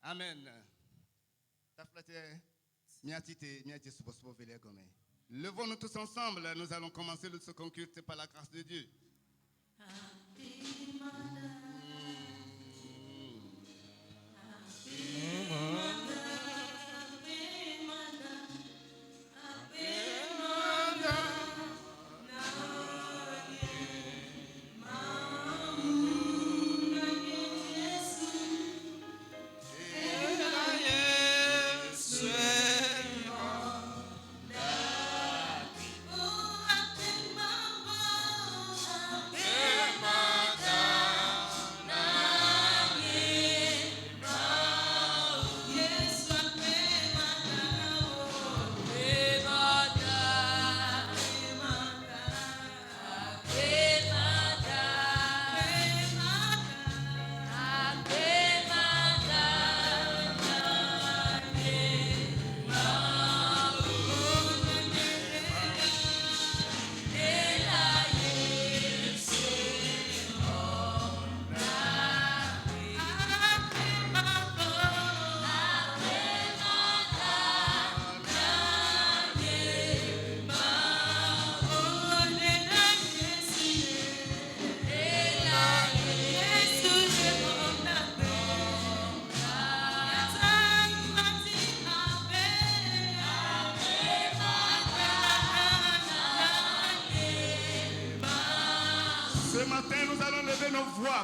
Amen. Levons-nous tous ensemble, nous allons commencer ce culte par la grâce de Dieu.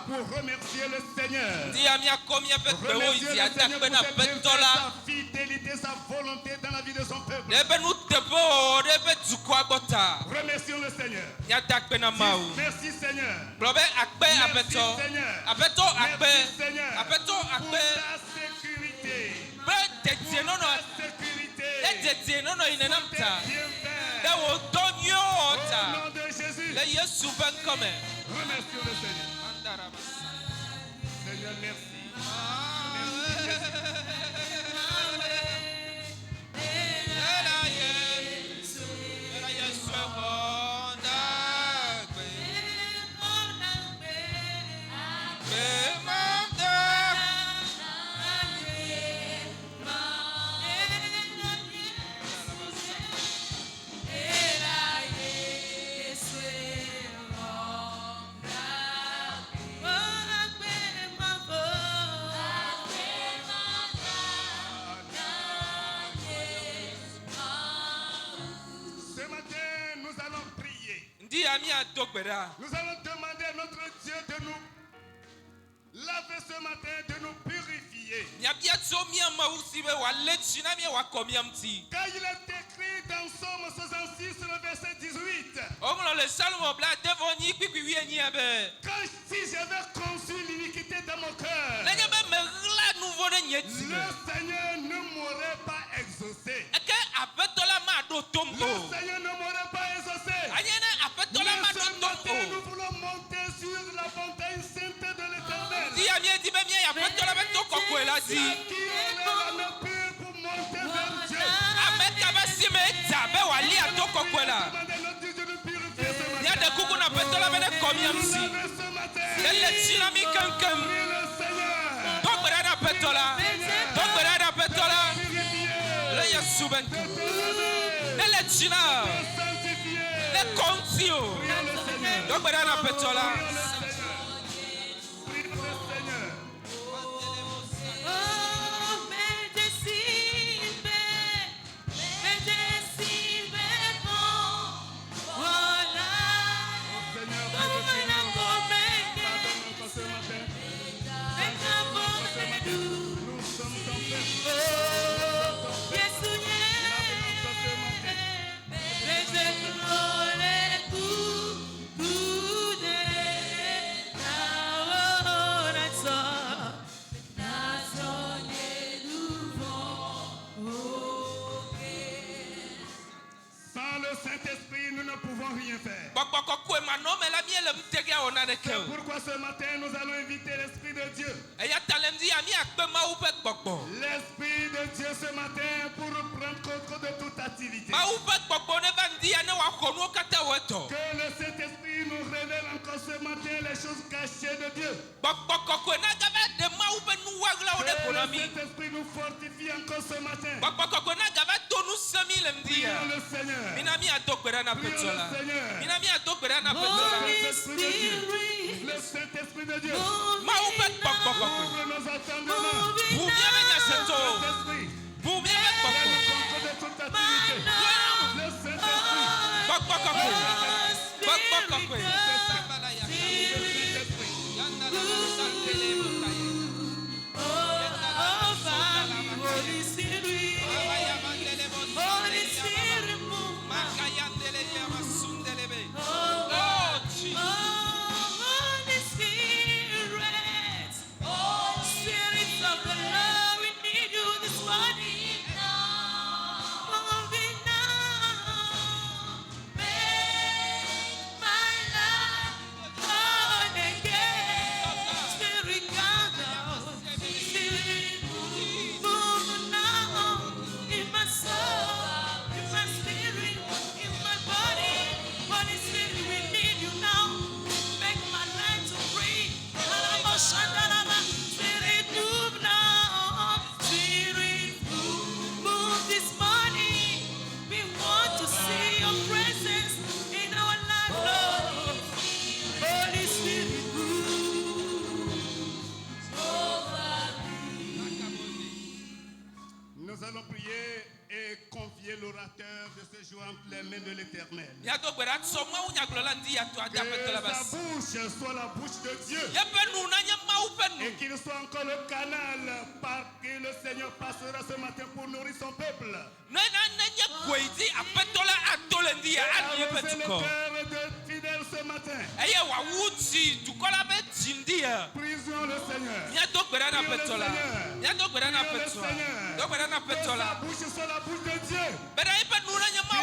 Pour remercier le Seigneur. Remercier le Seigneur pour sa fidélité, sa volonté dans la vie de son peuple. Remercions le Seigneur. Merci Seigneur. Merci Seigneur. Merci Seigneur pour ta sécurité. Pour ta sécurité. Pour tes bienfaits. Au nom de Jésus. Remercions le Seigneur. Seigneur, merci. Merci Jésus. Nous allons demander à notre Dieu de nous laver ce matin, de nous purifier. Car il est écrit dans Somme 66, le verset 18. Si j'avais conçu l'iniquité dans mon cœur, le Seigneur ne m'aurait pas exaucé. Le Seigneur ne m'aurait pas exaucé. Ce matin, nous voulons monter sur la montagne sainte de l'Éternel. Qui on est la main pure pour monter vers Dieu. Demandez notre Dieu de nous purifier ce matin. Saint-Esprit, nous ne pouvons rien faire. C'est pourquoi ce matin, nous allons inviter l'Esprit de Dieu. L'Esprit de Dieu ce matin pour prendre contrôle de toute activité. Que le Saint-Esprit nous révèle encore ce matin les choses cachées de Dieu. Que Saint-Esprit nous fortifie encore ce matin. Prions le Seigneur. Le Saint-Esprit de Dieu. Ouvre nos entendements. Saint-Esprit. De toute activité. Le Saint-Esprit. Nous allons prier et confier l'orateur de ce jour entre les mains de l'Éternel. Que sa bouche soit la bouche de Dieu. Et qu'il soit encore le canal par que le Seigneur passera ce matin pour nourrir son peuple. Arrosez le cœur de fidèles ce matin. Prions le Seigneur. Que sa bouche soit la bouche de Dieu.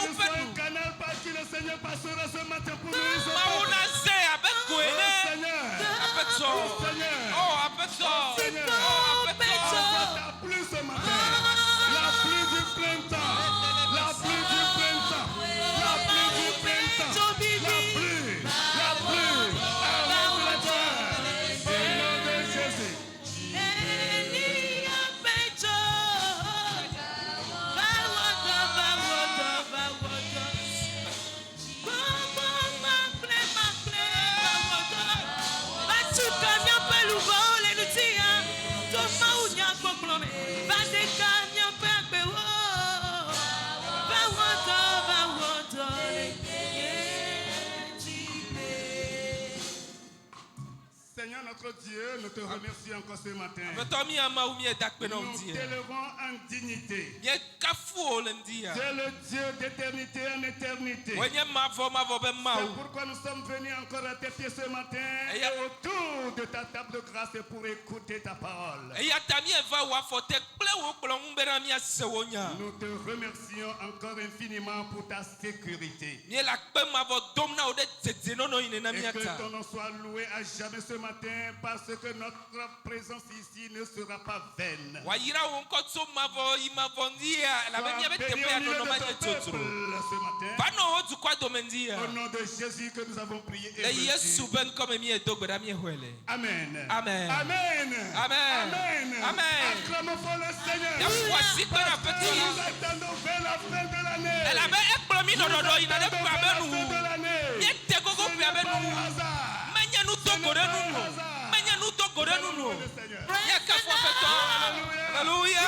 Qu'il soit un canal par qui le Seigneur passera ce matin pour nourrir son peuple. Seigneur. Envoie ta pluie ce matin. La pluie du printemps. La pluie du printemps. La pluie du printemps. La pluie. Avec la terre. Au nom de Jésus. Seigneur notre Dieu, nous te remercions encore ce matin. Nous t'élevons en dignité. Tu es le Dieu d'éternité en éternité. C'est pourquoi nous sommes venus encore à tes pieds ce matin et autour de ta table de grâce pour écouter ta parole. Nous te remercions encore infiniment pour ta sécurité. Et que ton nom soit loué à jamais ce matin parce que notre présence ici ne sera pas vaine. Sois béni au milieu de ton peuple ce matin. Au nom de Jésus que nous avons prié et reçu. Amen. Amen. Amen. Amen. Acclamons pour le Seigneur. Parce que nous attendons vers la fin de l'année. Nous attendons vers la fin de l'année. Ce n'est pas un hasard. Alléluia.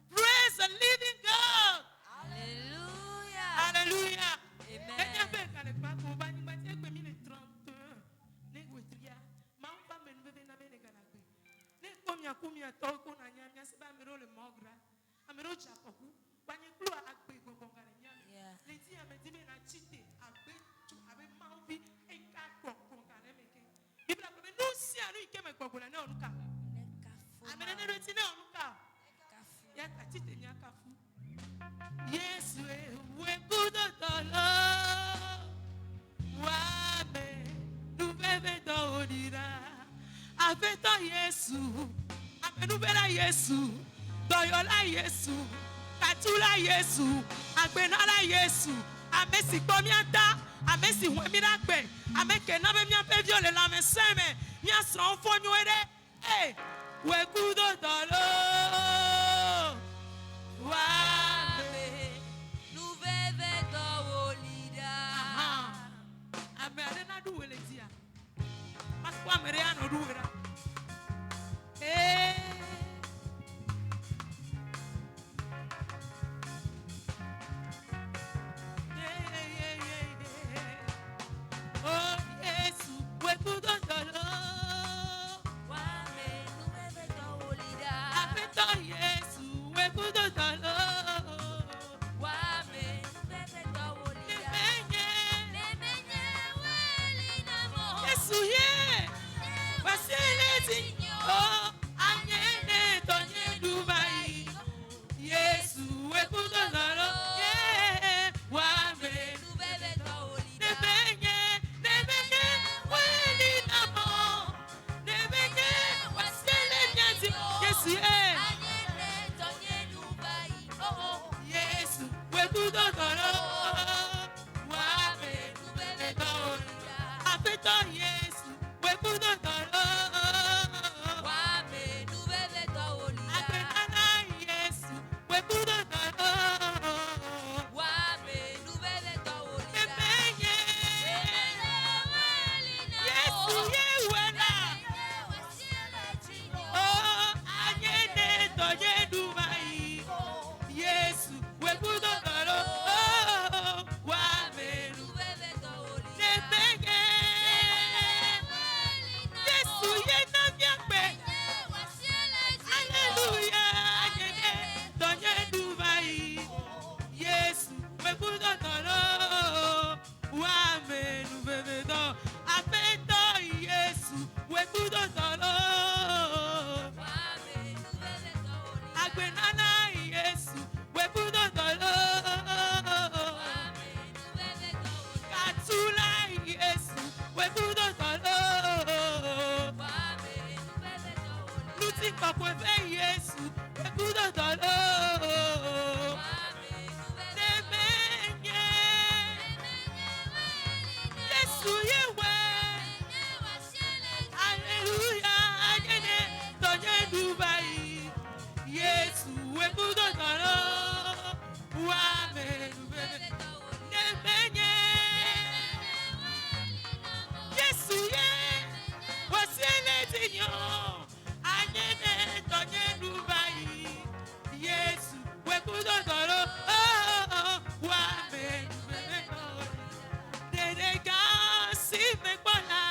Praise the living God. Hallelujah. Hallelujah. Amen. Yes, we good Afeto Yesu, amenubera Yesu, doyola Yesu, katula Yesu, agbenala Yesu, amesi komiata, amesi wemirakbe, ameke na be mi ape viole la me seme nya sron fonyo ere eh we kudo dolo wa me nuveve to olida ame adena du wele dia makwa mere ya no duwera eh oh Yesu we kudo dolo wa me nuveve to olida afeto Yesu we kudo dolo wa me nuveve to olida menye weli na mo Yesu ye waseleti oh anyene tonye Dubai Yesu we kudo dolo yeah wa me nuveve to olida nebenye weli na mo nebenye waseleti Yesu ye anyene tonye Dubai oh Yesu we kudo dolo wa me nuveve to olida afeto Yesu we kudo dolo wa me nuveve to olida apenana Yesu we kudo dolo wa me nuveve to olida nebenye weli na Yesu mo ye wena oh anyene tonye Dubai Yesu we kudo dolo wa me nebenye Yesu ye na miakpe Hallelujah, anyene tonye Dubai. Yesu, we kudo dolo. Wa me nuveve do. Afeto Yesu, we kudo dolo. Agbenana Yesu, we kudo dolo. Katula Yesu, we kudo dolo. Luti kokwefe Yesu, we kudo dolo. Nemenye, Yesu yewe. Hallelujah, anyene tonye Dubai. Yesu, we kudo dolo. Wa me nuveve. Nemenye, Yesu ye. Wasieleti nyo. Anyene tonye Dubai. Yesu, we kudo dolo. Wa me nuveve dolo. Dede kasi me kola.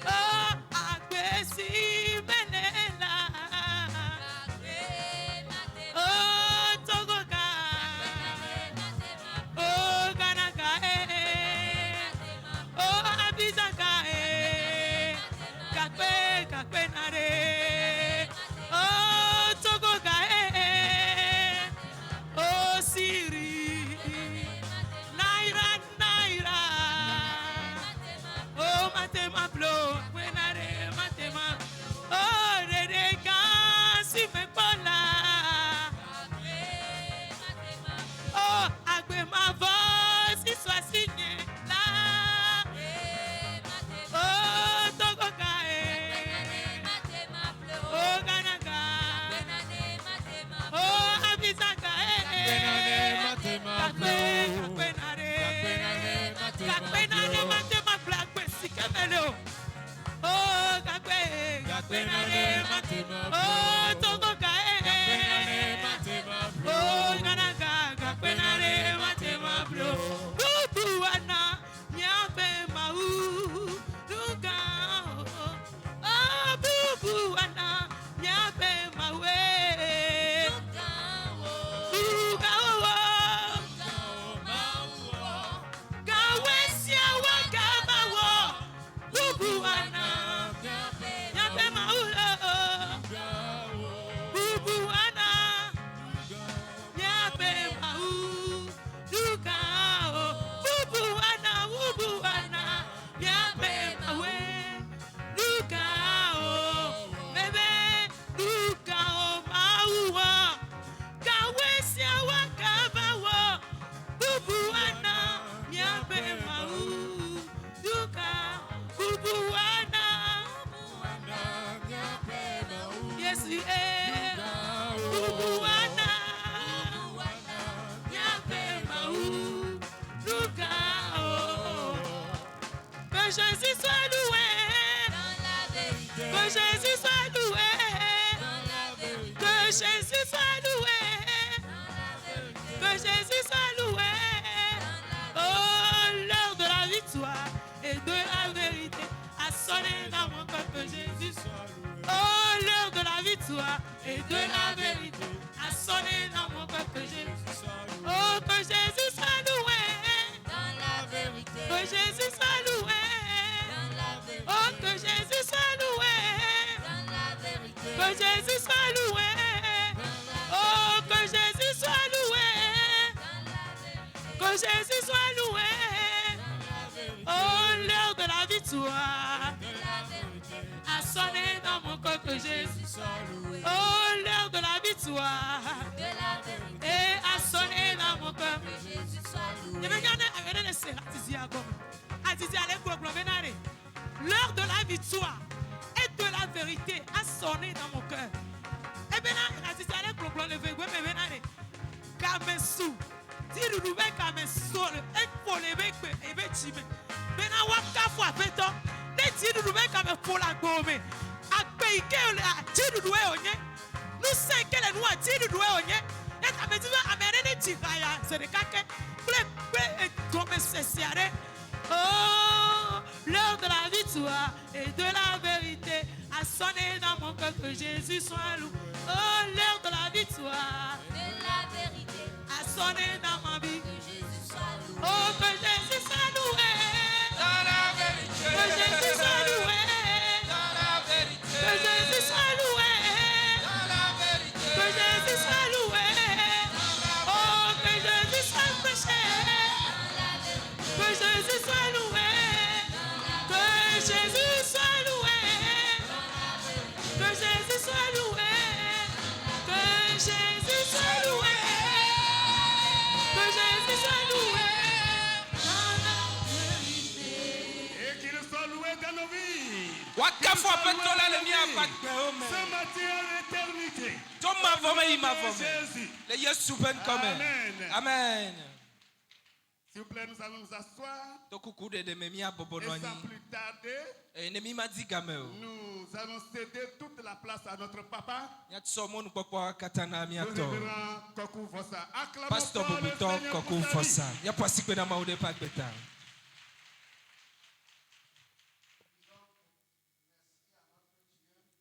Oh, agbesi melela. Oh, togoka. Oh, ganaka oh, abizaka kakpe nare. Oh, togoka oh, siri. Naira. Oh, matema blow. Wenare matema. Oh, dede kasi me kola. Oh, agbe ma voice is signé là. Oh, togoka oh, ganaka. Oh, abisaka kakpenare matema black sikemelo. Oh, kakpenare matema. Oh, togoka oh, ganaka kakpenare matema blo. Bubuana nyabe mau luka. Oh, bubuana nyabe mawe. Luka gawesia wagabawo. Bubuana nyabe mau. Que Jésus soit loué. Que Jésus soit loué. Que Jésus soit loué. Que Jésus soit loué. Oh, l'heure de la victoire et de la vérité a sonné dans mon cœur. Que Jésus soit loué. Oh, l'heure de la victoire et de la vérité a sonné dans mon cœur. Que Jésus soit loué. Oh, que Jésus soit loué. Dans la vérité. Que Jésus soit loué. Dans la vérité. Oh, que Jésus soit loué. Dans la vérité. Que Jésus soit loué. Oh, que Jésus soit loué. Que Jésus soit loué. Oh, l'heure de la victoire a sonné dans mon cœur. Que Jésus soit loué. Oh, l'heure de la victoire et a sonné dans mon cœur. L'heure de la victoire et de la vérité a sonné dans mon cœur. Et bien, Kamesu, Tirube Kamesu, Ekpolebe, Ebechime, Benawaka Fapeto, Netirube Kamepola Gome, Akpeike, Tirube Onye, nous sommes que les noirs Tirube Onye, et Kamesu Amérène Tiraya, c'est le caquet, comme c'est. Oh, l'heure de la victoire et de la vérité a sonné dans mon cœur. Que Jésus soit loué. Oh, l'heure de la victoire et de la vérité a sonné dans ma vie. Que Jésus soit loué. Oh, que Jésus soit loué. Dans la vérité. Que Jésus soit loué. Dans la vérité. Que Jésus soit loué. Dans la vérité. Que Jésus soit loué. Oh, que Jésus soit péché. Que Jésus soit loué. Que Jésus soit loué. Que Jésus soit loué. Que Jésus soit loué. Que Jésus soit loué. Dans la vérité. Et qu'il soit loué dans nos vies. Ce matin à l'éternité. Jésus. Amen. S'il vous plaît, nous allons nous asseoir. Et sans plus tarder, nous allons céder toute la place à notre papa. Pasteur Bobuto Kokou Fossa. Ya pasi kwena maude pa beta.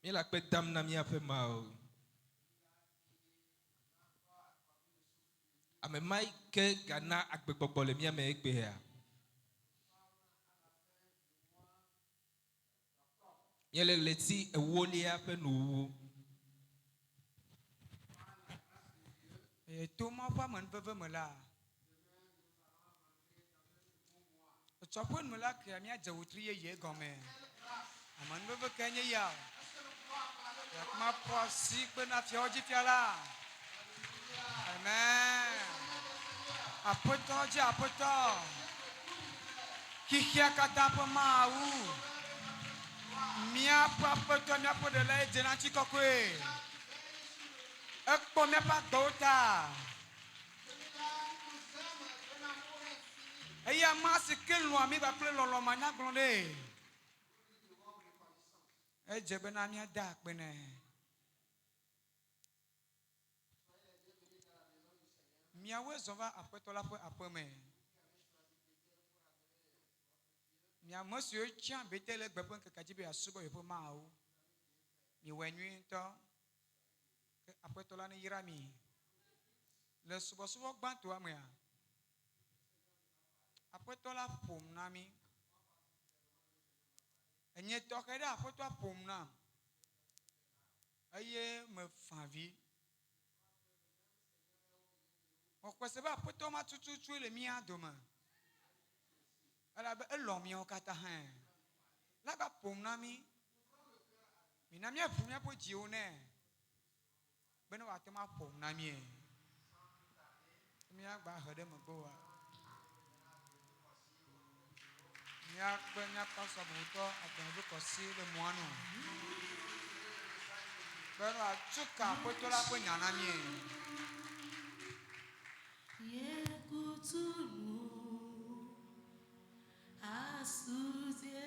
Mi la kwet dam na mi ape mao. Ame mai ke gana akbekbokbo le mi ame ekbe ya. Yele leti ewoli ape nou. Tout le monde veut me là. Tu as me là que je suis outrié comme je veux que je y aille. Ma poisse que na fiori fiala. Amen. Apoto. Qui a katapa maou. Mia papoto mia po de la denanti kokwe. Ekpo mia pa dota. Eya masi kelu ami ba ple lolo manya glonde. Ejebe na mia dak bene. Mia wezo va apeto la po apome. Mia monsieur tient betele gbepon ke kajibe asubo yepo maou. Mi wenyu to. Après tout l'année irami le subo gbanto amia après tout la pom nami enye tokeda après toi pom na aye me favi on quoi c'est pas après toi ma tutu le mia demain ala be elomi on kata han la ba pom nami minami afumia po jione beno wa tema pom na mi agba hode mo bo wa mi agba nya pa so buto agba ko si le moanu beno a tuka poto la po nya na mi Yekutunu asuzie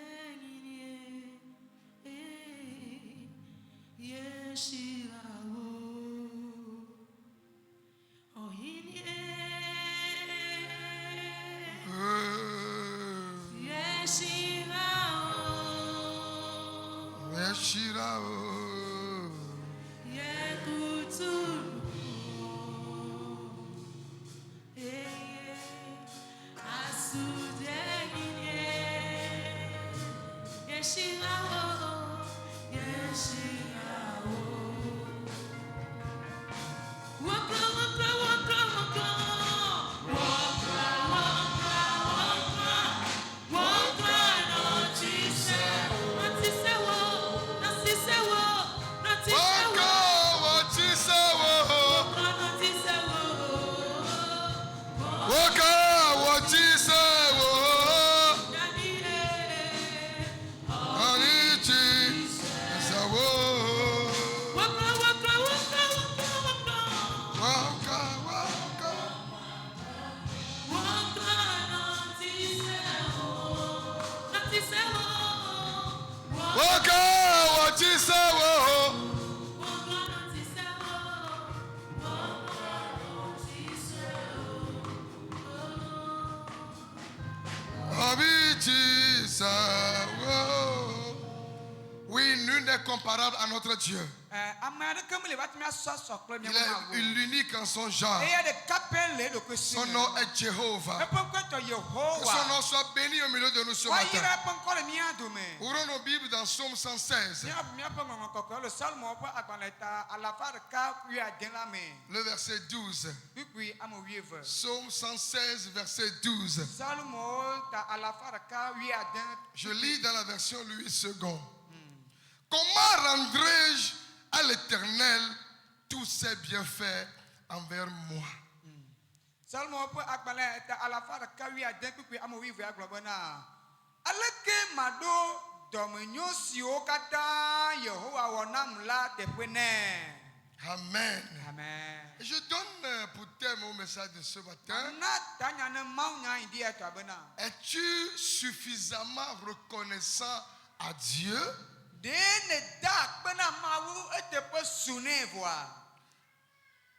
Oui, nul n'est comparable à notre Dieu. Il est l'unique en son genre. Son nom est Jéhovah. Que son nom soit béni au milieu de nous ce matin. Ouvrons nos Bibles dans Psaume 116. Le verset 12. Psaume 116, verset 12. Je lis dans la version Louis II. Comment rendrai-je à l'Éternel tous ses bienfaits envers moi? Amen. Je donne pour thème au message de ce matin. Es-tu suffisamment reconnaissant à Dieu?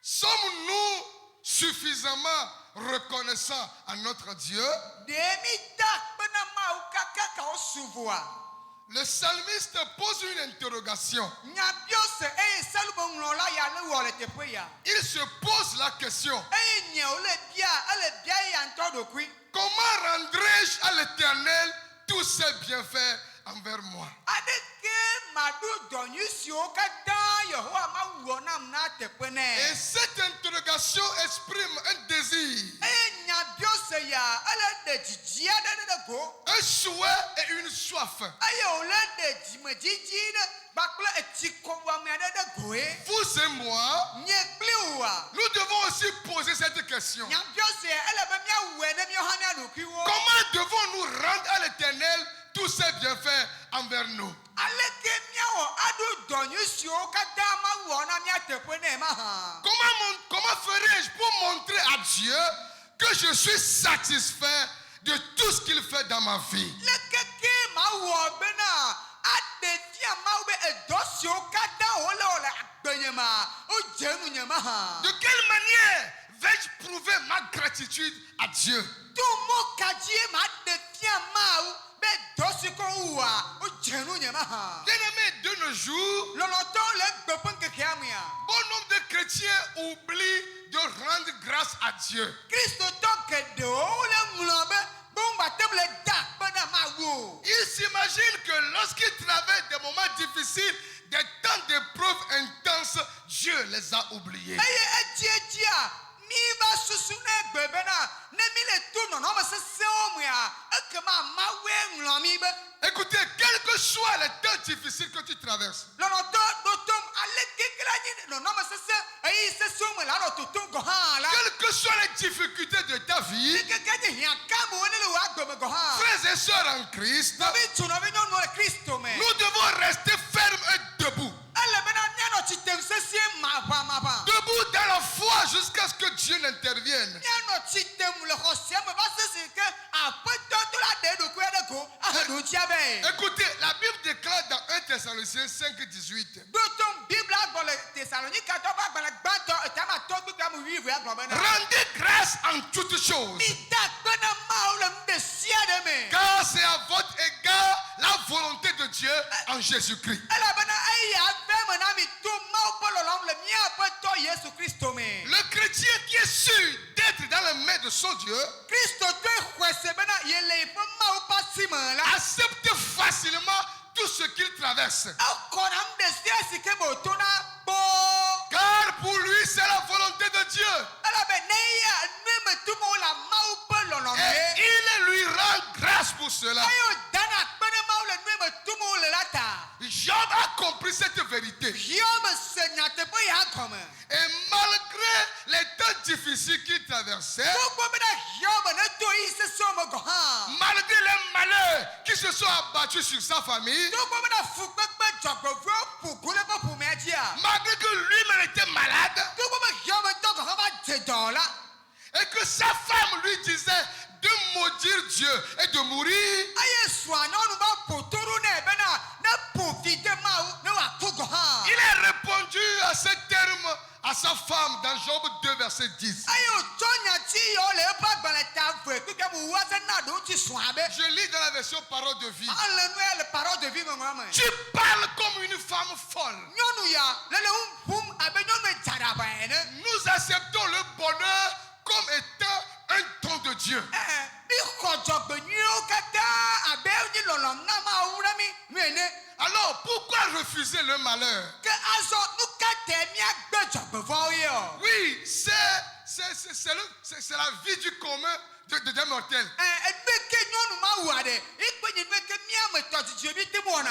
Sommes-nous suffisamment reconnaissants à notre Dieu? Le psalmiste pose une interrogation. Il se pose la question. Comment rendrai-je à l'Éternel tous ses bienfaits envers moi? Et cette interrogation exprime un désir, un souhait et une soif. Vous et moi, nous devons aussi poser cette question. Comment devons-nous rendre à l'Éternel tous ses bienfaits envers nous? Comment ferais-je pour montrer à Dieu que je suis satisfait de tout ce qu'il fait dans ma vie? De quelle manière vais-je prouver ma gratitude à Dieu? Bien-aimés, de nos jours, bon nombre de chrétiens oublient de rendre grâce à Dieu. Ils s'imaginent que lorsqu'ils traversent des moments difficiles, des temps d'épreuves intenses, Dieu les a oubliés. Écoutez, quels que soient les temps difficiles que tu traverses, quelles que soient les difficultés de ta vie, frères et sœurs en Christ, nous devons rester fermes et debout. Debout dans la foi jusqu'à ce que Dieu n'intervienne. Écoutez, la Bible déclare dans 1 Thessaloniciens 5, 18. Rendez grâce en toutes choses. Car c'est à votre égard la volonté de Dieu en Jésus-Christ. Le chrétien qui est sûr d'être dans les mains de son Dieu accepte facilement tout ce qu'il traverse. Car pour lui, c'est la volonté de Dieu. Et il lui rend grâce pour cela. Job a compris cette vérité. Et malgré les temps difficiles qu'il traversait, malgré les malheurs qui se sont abattus sur sa famille, malgré que lui-même était malade, et que sa femme lui disait de maudire Dieu et de mourir, il a répondu à ce terme à sa femme dans Job 2 verset 10. Je lis dans la version parole de vie. Tu parles comme une femme folle. Nous acceptons le bonheur comme étant un don de Dieu. Alors pourquoi refuser le malheur? Oui, c'est la vie du commun d'un mortel.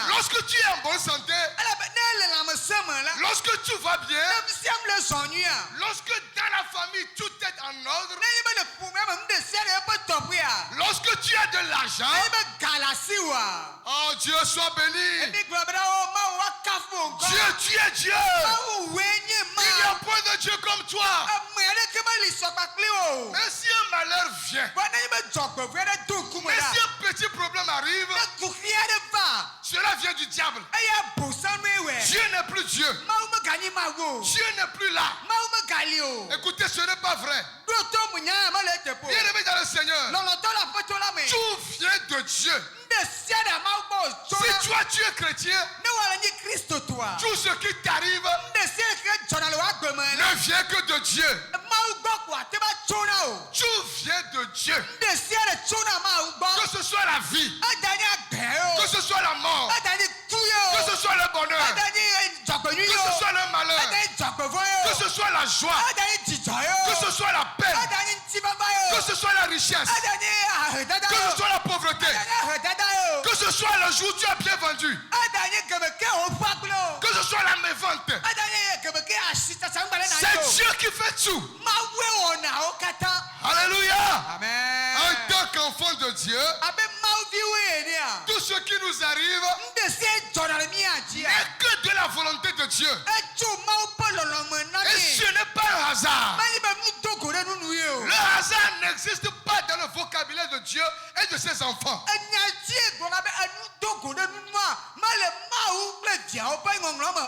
Lorsque tu es en bonne santé, lorsque tu vas bien, lorsque dans la famille tout est en ordre, lorsque tu as de l'argent, oh Dieu soit béni. Dieu, tu es Dieu. Il n'y a point de Dieu comme toi. Mais si un malheur vient, mais si un petit problème arrive, cela vient du diable. Dieu n'est plus Dieu. Dieu n'est plus là. Écoutez, ce n'est pas vrai. Bien-aimé dans le Seigneur, tout vient de Dieu. Si toi tu es chrétien, tout ce qui t'arrive ne vient que de Dieu. Tout vient de Dieu. Que ce soit la vie, que ce soit la mort, que ce soit le bonheur, que ce soit le malheur, que ce soit la joie, que ce soit la paix, que ce soit la richesse, que ce soit la pauvreté, que ce soit le jour où tu as bien vendu, que ce soit la mévente, c'est Dieu qui fait tout. Alléluia. Amen. En tant qu'enfant de Dieu, tout ce qui nous arrive n'est que de la volonté de Dieu. Et ce n'est pas un hasard. Le hasard n'existe pas dans le vocabulaire de Dieu et de ses enfants.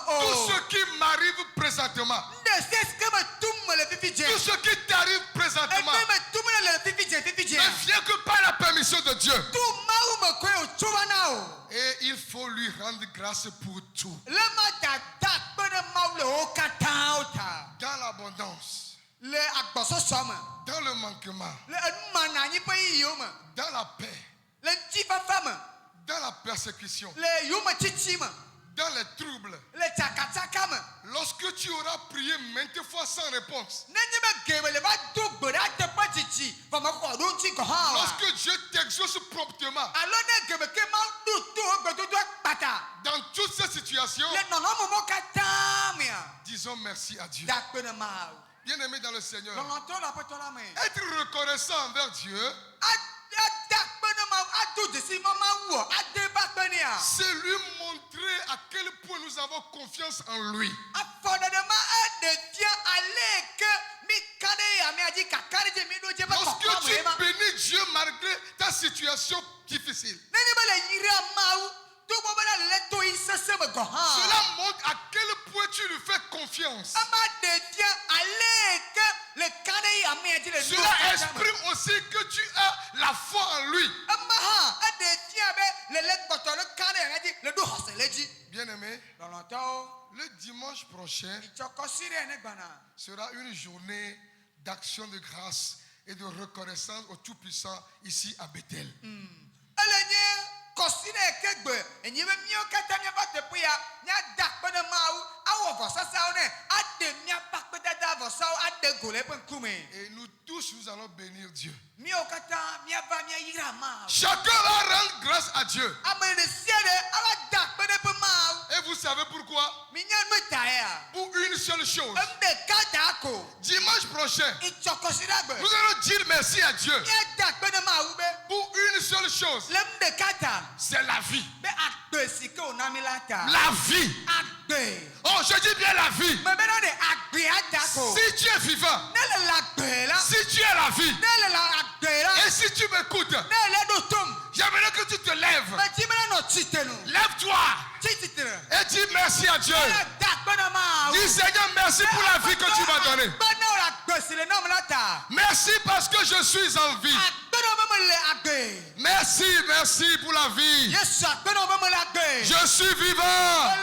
Tout ce qui m'arrive présentement, tout ce qui t'arrive présentement, ne vient que par la permission de Dieu. Et il faut lui rendre grâce pour tout. Dans l'abondance, dans le manquement, dans la paix, dans la persécution, dans les troubles, lorsque tu auras prié maintes fois sans réponse, lorsque Dieu t'exauce promptement, dans toutes ces situations, disons merci à Dieu. Bien-aimé dans le Seigneur, être reconnaissant envers Dieu, c'est lui montrer à quel point nous avons confiance en lui. Lorsque tu bénis Dieu malgré ta situation difficile, Cela montre à quel point tu lui fais confiance. Cela exprime aussi que tu as la foi en lui. Bien-aimé, le dimanche prochain sera une journée d'action de grâce et de reconnaissance au Tout-Puissant ici à Bethel. Et nous tous, nous allons bénir Dieu. Chacun va rendre grâce à Dieu. Et vous savez pourquoi? Pour une seule chose. Dimanche prochain, nous allons dire merci à Dieu. Pour une seule chose. C'est la vie. La vie. Oh, je dis bien la vie. Si tu es vivant, si tu es la vie, et si tu m'écoutes, j'aimerais que tu te lèves. Lève-toi et dis merci à Dieu. Dis Seigneur, merci pour la vie que tu m'as donnée. Merci parce que je suis en vie. Merci, merci pour la vie. Je suis vivant.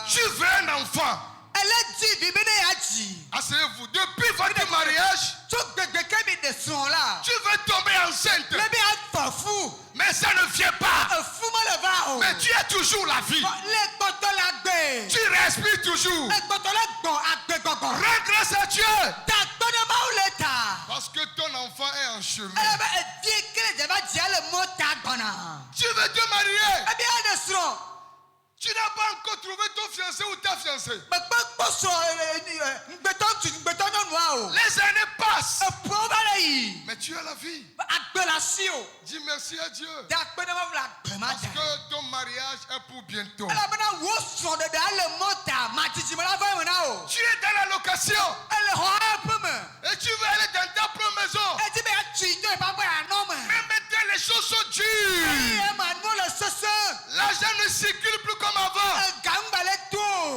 Tu veux un enfant. Asseyez-vous. Depuis votre mariage, tu veux tomber enceinte. Mais ça ne vient pas. Mais tu as toujours la vie. Tu respires toujours. Rends grâce à Dieu. Parce que ton enfant est en chemin. Tu veux te marier. Tu n'as pas encore trouvé ton fiancé ou ta fiancée. Les années passent. Mais tu as la vie. Dis merci à Dieu. Parce que ton mariage est pour bientôt. Tu es dans la location. Et tu veux aller dans ta propre maison. Mais maintenant les choses sont dures. L'argent ne circule plus comme avant.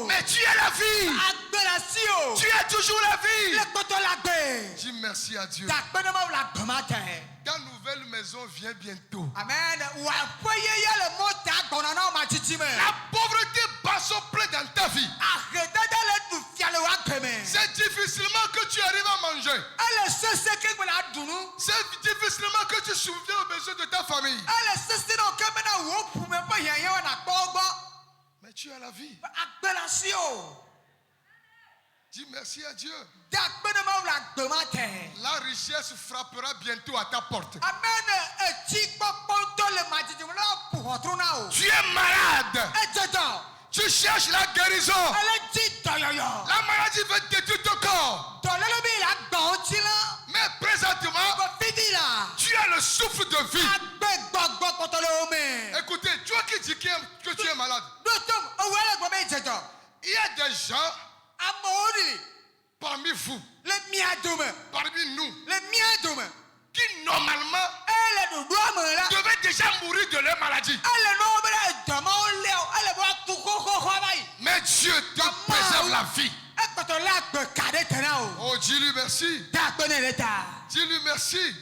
Mais tu as la vie. Tu as toujours la vie. Dis merci à Dieu. Ta nouvelle maison vient bientôt. Amen. La pauvreté bat son plein dans ta vie. C'est difficilement que tu arrives à manger. C'est difficilement que tu souviens aux besoins de ta famille. Mais tu as la vie. Dis merci à Dieu. La richesse frappera bientôt à ta porte. Tu es malade. Tu cherches la guérison. La maladie veut détruire ton corps. Mais présentement, tu as le souffle de vie. Écoutez, toi qui dis que tu es malade, il y a des gens parmi vous, parmi nous, qui normalement devaient déjà mourir de leur maladie. Mais Dieu te préserve la vie. Oh, dis-lui merci. Dis-lui merci.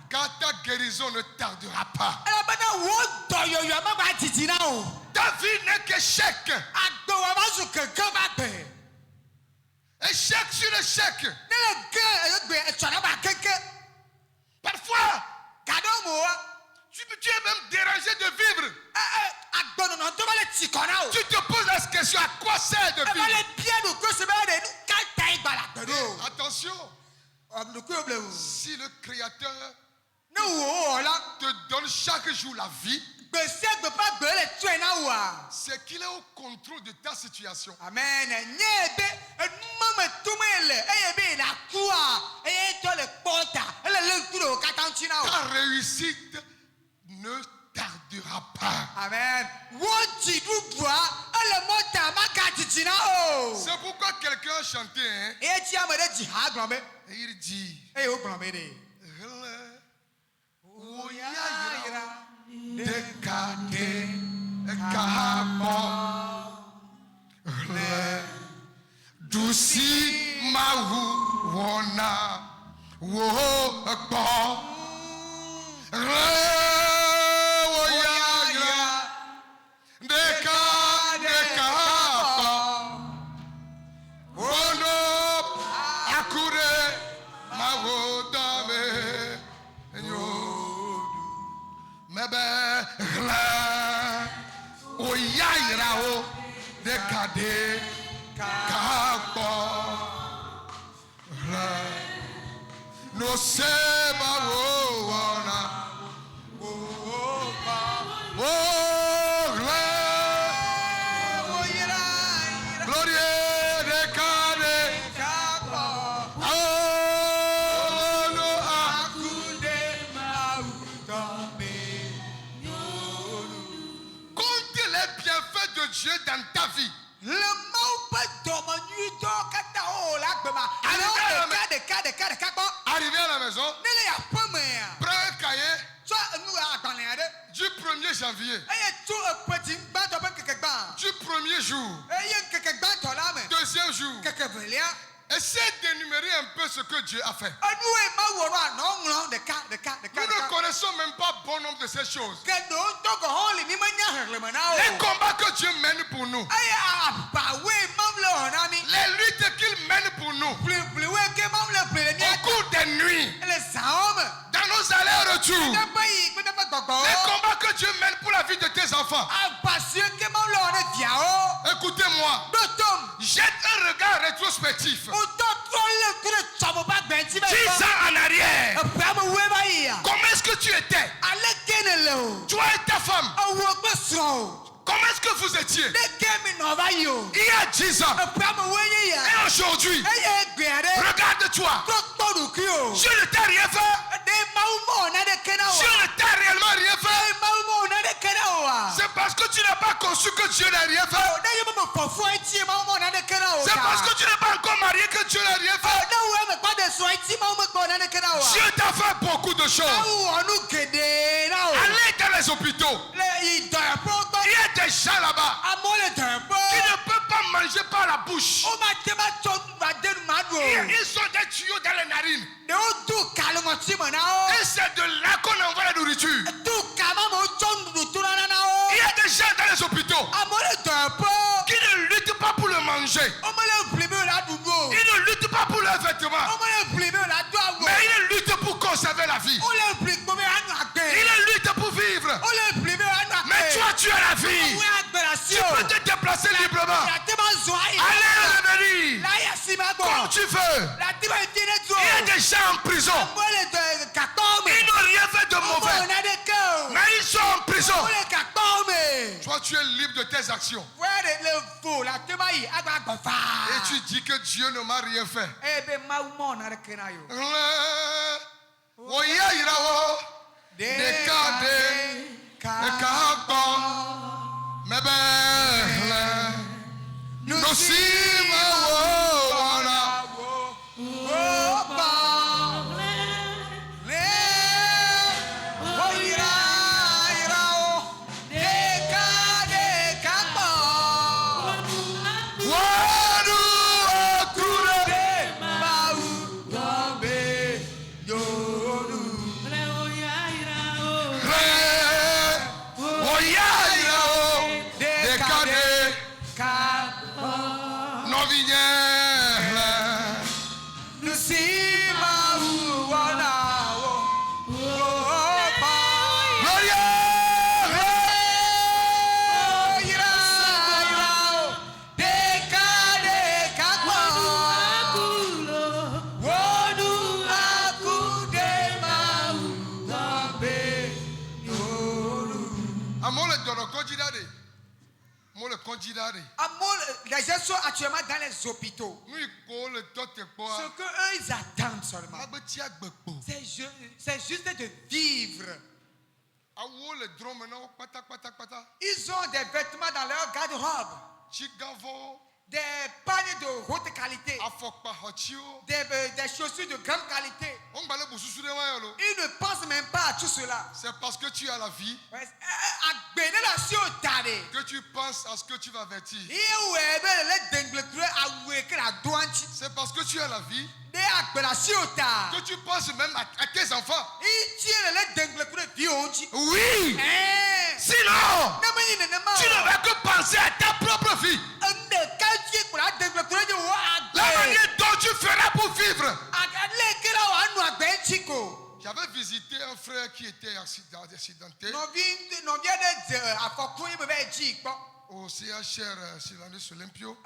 Car ta guérison ne tardera pas. ta vie n'est qu'échec. Échec sur échec. Parfois, tu es même dérangé de vivre. Tu te poses la question, à quoi sert de vivre? Attention, si le Créateur te donne chaque jour la vie, c'est qu'il est au contrôle de ta situation. Amen. Ta réussite ne tardera pas. Amen. C'est pourquoi quelqu'un a chanté, hein? Et il dit, Dusi mahu wona wo akpo re wo ya deka pa wono akure mawo dame yo mebe la o ya ira o deka de no seba wona gloria de kade no akude compte les bienfaits de Dieu dans ta vie. Arrivé à la maison, prends un cahier du 1er janvier, du premier jour, deuxième jour. Essaie d'énumérer un peu ce que Dieu a fait. Nous ne connaissons même pas bon nombre de ces choses. Les combats que Dieu mène pour nous, les luttes qu'il mène pour nous, au cours des nuits, dans nos allers-retours, les combats que Dieu mène pour la vie de tes enfants. Écoutez-moi, jette un regard rétrospectif. 10 ans en arrière, comment est-ce que tu étais? Toi et ta femme, comment est-ce que vous étiez? Il y a 10 ans et aujourd'hui, regarde-toi. Dieu ne t'a rien fait. Dieu ne t'a réellement rien fait. C'est parce que tu n'as pas conçu que Dieu n'a rien fait. C'est parce que tu n'es pas encore marié que Dieu n'a rien fait. Dieu t'a fait beaucoup de choses. Allez dans les hôpitaux. Il y a des gens là-bas qui ne peuvent pas manger par la bouche. Ils ont des tuyaux dans les narines. Et c'est de là qu'on envoie la nourriture. Il y a des gens dans les hôpitaux qui ne luttent pas pour le manger. Ils ne luttent pas pour leurs vêtements. Mais ils luttent pour conserver la vie. Ils luttent pour vivre. Mais toi, tu as la vie. Tu peux te déplacer librement. Aller revenir comme tu veux. Il y a des gens en prison. Ils n'ont rien fait de mauvais. Mais ils sont en prison. Toi, tu es libre de tes actions. Et tu dis que Dieu ne m'a rien fait. Les gens sont actuellement dans les hôpitaux. Ce qu'eux ils attendent seulement, c'est juste de vivre. Ils ont des vêtements dans leur garde-robe, des paniers de haute qualité, des chaussures de grande qualité. Ils ne pensent même pas à tout cela. C'est parce que tu as la vie que tu penses à ce que tu vas vêtir. C'est parce que tu as la vie que tu penses même à tes enfants. Oui. Sinon, tu ne vas que penser à ta propre vie. La manière dont tu feras pour vivre. J'avais visité un frère qui était accidenté au CHR Silandus Olympio.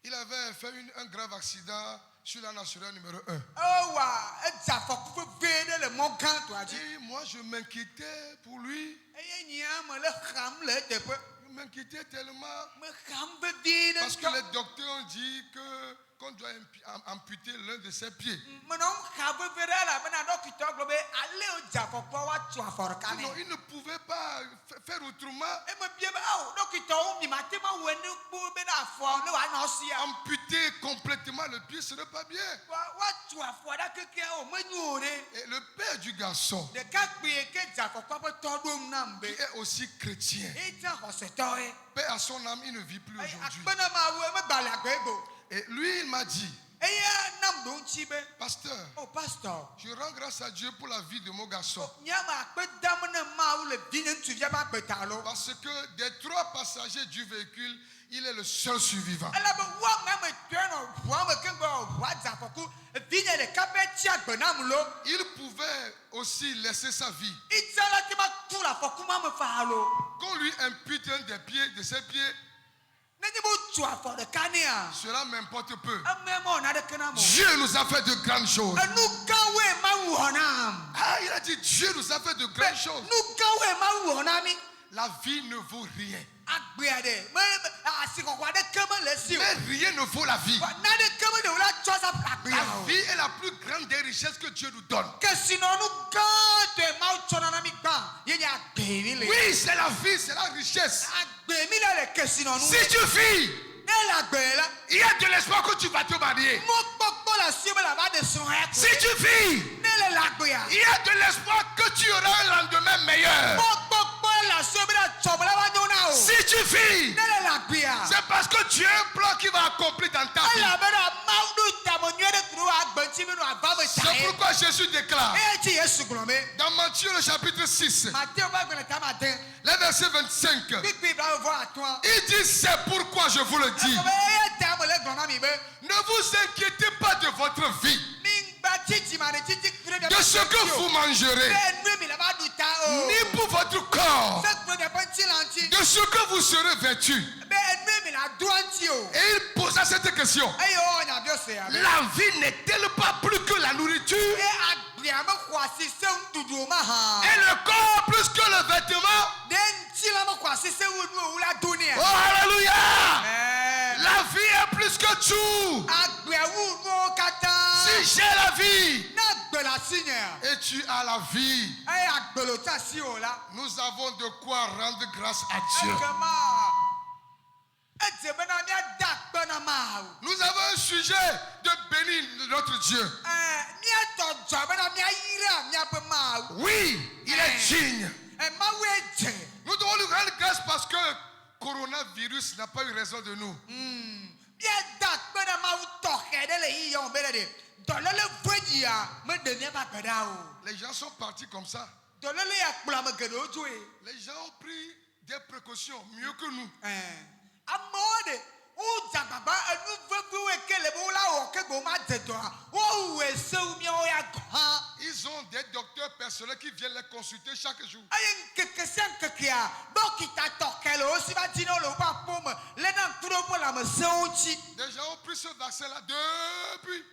Il avait fait un grave accident sur la nationale numéro 1. Et moi je m'inquiétais pour lui. Je m'inquiétais tellement parce que les docteurs ont dit qu'on doit amputer l'un de ses pieds. Non, il ne pouvait pas faire autrement. Amputer complètement le pied, ce n'est pas bien. Et le père du garçon, qui est aussi chrétien, paix à son âme, il ne vit plus aujourd'hui. Et lui, il m'a dit, pasteur, je rends grâce à Dieu pour la vie de mon garçon. Parce que des 3 passagers du véhicule, il est le seul survivant. Il pouvait aussi laisser sa vie. Qu'on lui impute un des pieds de ses pieds, cela m'importe peu. Dieu nous a fait de grandes choses. Il a dit Dieu nous a fait de grandes choses. La vie ne vaut rien. Mais rien ne vaut la vie. La vie est la plus grande des richesses que Dieu nous donne. Oui, c'est la vie, c'est la richesse. Si tu vis, il y a de l'espoir que tu vas te marier. Si tu vis, il y a de l'espoir que tu auras un lendemain meilleur. Si tu vis, c'est parce que Dieu a un plan qui va accomplir dans ta vie. C'est pourquoi Jésus déclare dans Matthieu le chapitre 6, le verset 25, il dit c'est pourquoi je vous le dis, ne vous inquiétez pas de votre vie, de ce que vous mangerez, ni pour votre corps, de ce que vous serez vêtu. Et il posa cette question: la vie n'est-elle pas plus que la nourriture, et le corps plus que le vêtement? Oh alléluia! La vie est plus que tout. Si j'ai la vie et tu as la vie, nous avons de quoi rendre grâce à Dieu. Nous avons un sujet de bénir notre Dieu. Oui, il est digne. Nous devons lui rendre grâce parce que le coronavirus n'a pas eu raison de nous. Les gens sont partis comme ça. Les gens ont pris des précautions mieux que nous. Ils ont des docteurs personnels qui viennent les consulter chaque jour. Des gens ont pris ce vaccin-là depuis.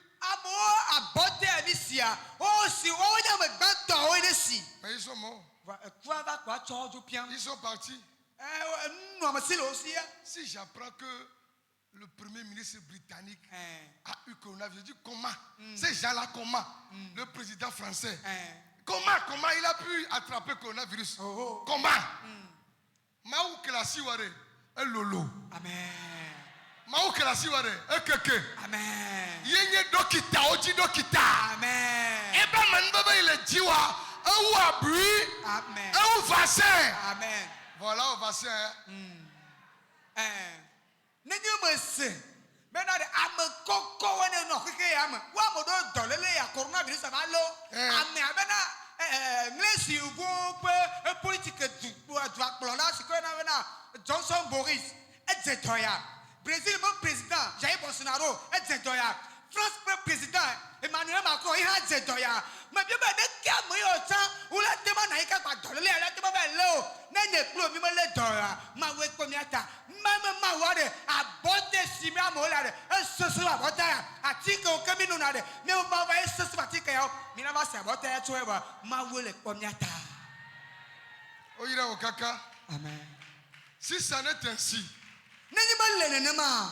Mais ils sont morts. Ils sont partis. Si j'apprends que le premier ministre britannique a eu coronavirus, je dis comment? Ces gens-là, comment? Le président français. Comment il a pu attraper le coronavirus? Comment? Maou Kelasi Ware, un lolo. Amen. Maou Kelasi Ware, un keke. Amen. Yenye dokita, oji dokita. Amen. Eba manbaba il est diwa, un ou abri, Amen. un ou vaccin. Amen. Voilà au vaccin. Nenye mese. Benade ame koko wene no keke yame. Wa modo dolele ya coronavirus amalo. Ame abena nglesi ugo pe politique du plona sikona bena Johnson Boris edzetoya. Brésil mon président Jair Bolsonaro edzetoya. France président Emmanuel Macron il a edzetoya. Mais bien ben de kamo yo tan ula tema na ika pa dolele ala tema be lo. Nenye klo mi me le doya. Ma we komiata. Ma wade abote simi amolade. Esoso abote ya. Atika o kamino na de. Me o ba va esoso atika ya. Mi na ba se abote ya tueba. Ma we le komiata. Oyira okaka. Amen. Si ça n'est ainsi, Nenye ma le nenema.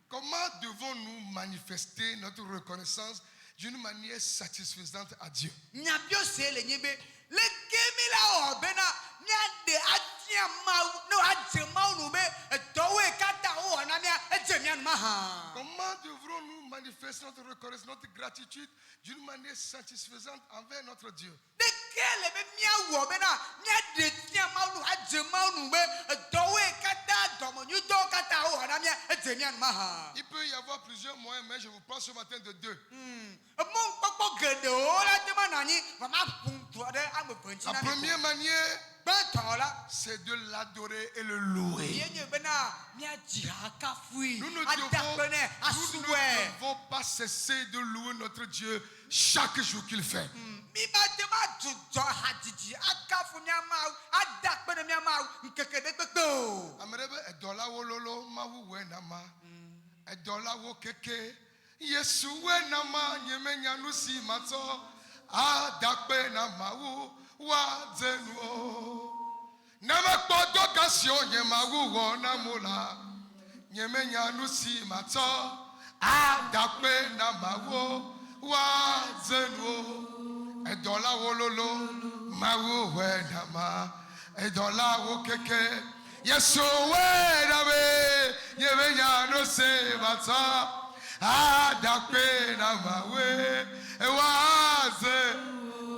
comment devons-nous manifester notre reconnaissance d'une manière satisfaisante à Dieu? Nyabio se le nyebe. Le kemila obena nyade atia mau no adje mau no be dowe kata o anamia ejemian maha. Comment devrons-nous manifester notre reconnaissance, notre gratitude d'une manière satisfaisante envers notre Dieu? De kele be mia obena nyade tia mau no adje mau no be dowe kata domonyu do kata o anamia ejemian maha. Il peut y avoir plusieurs moyens, mais je vous parle ce matin de deux. Mon papa gede o la te manani mama puntu de am La première manière, c'est de l'adorer et le louer. Nous ne devons pas cesser de louer notre Dieu chaque jour qu'il fait. Yesu nama nyemenya nusi mato adakpe na mawu wa zenu nama kpodo kasio nyemawu wo namula nyemenya nusi mato adakpe na mawu wa zenu edola wololo mawu we nama edola wo keke Yesu we nabe nyemenya nusi mato Adakpe na mawe ewaze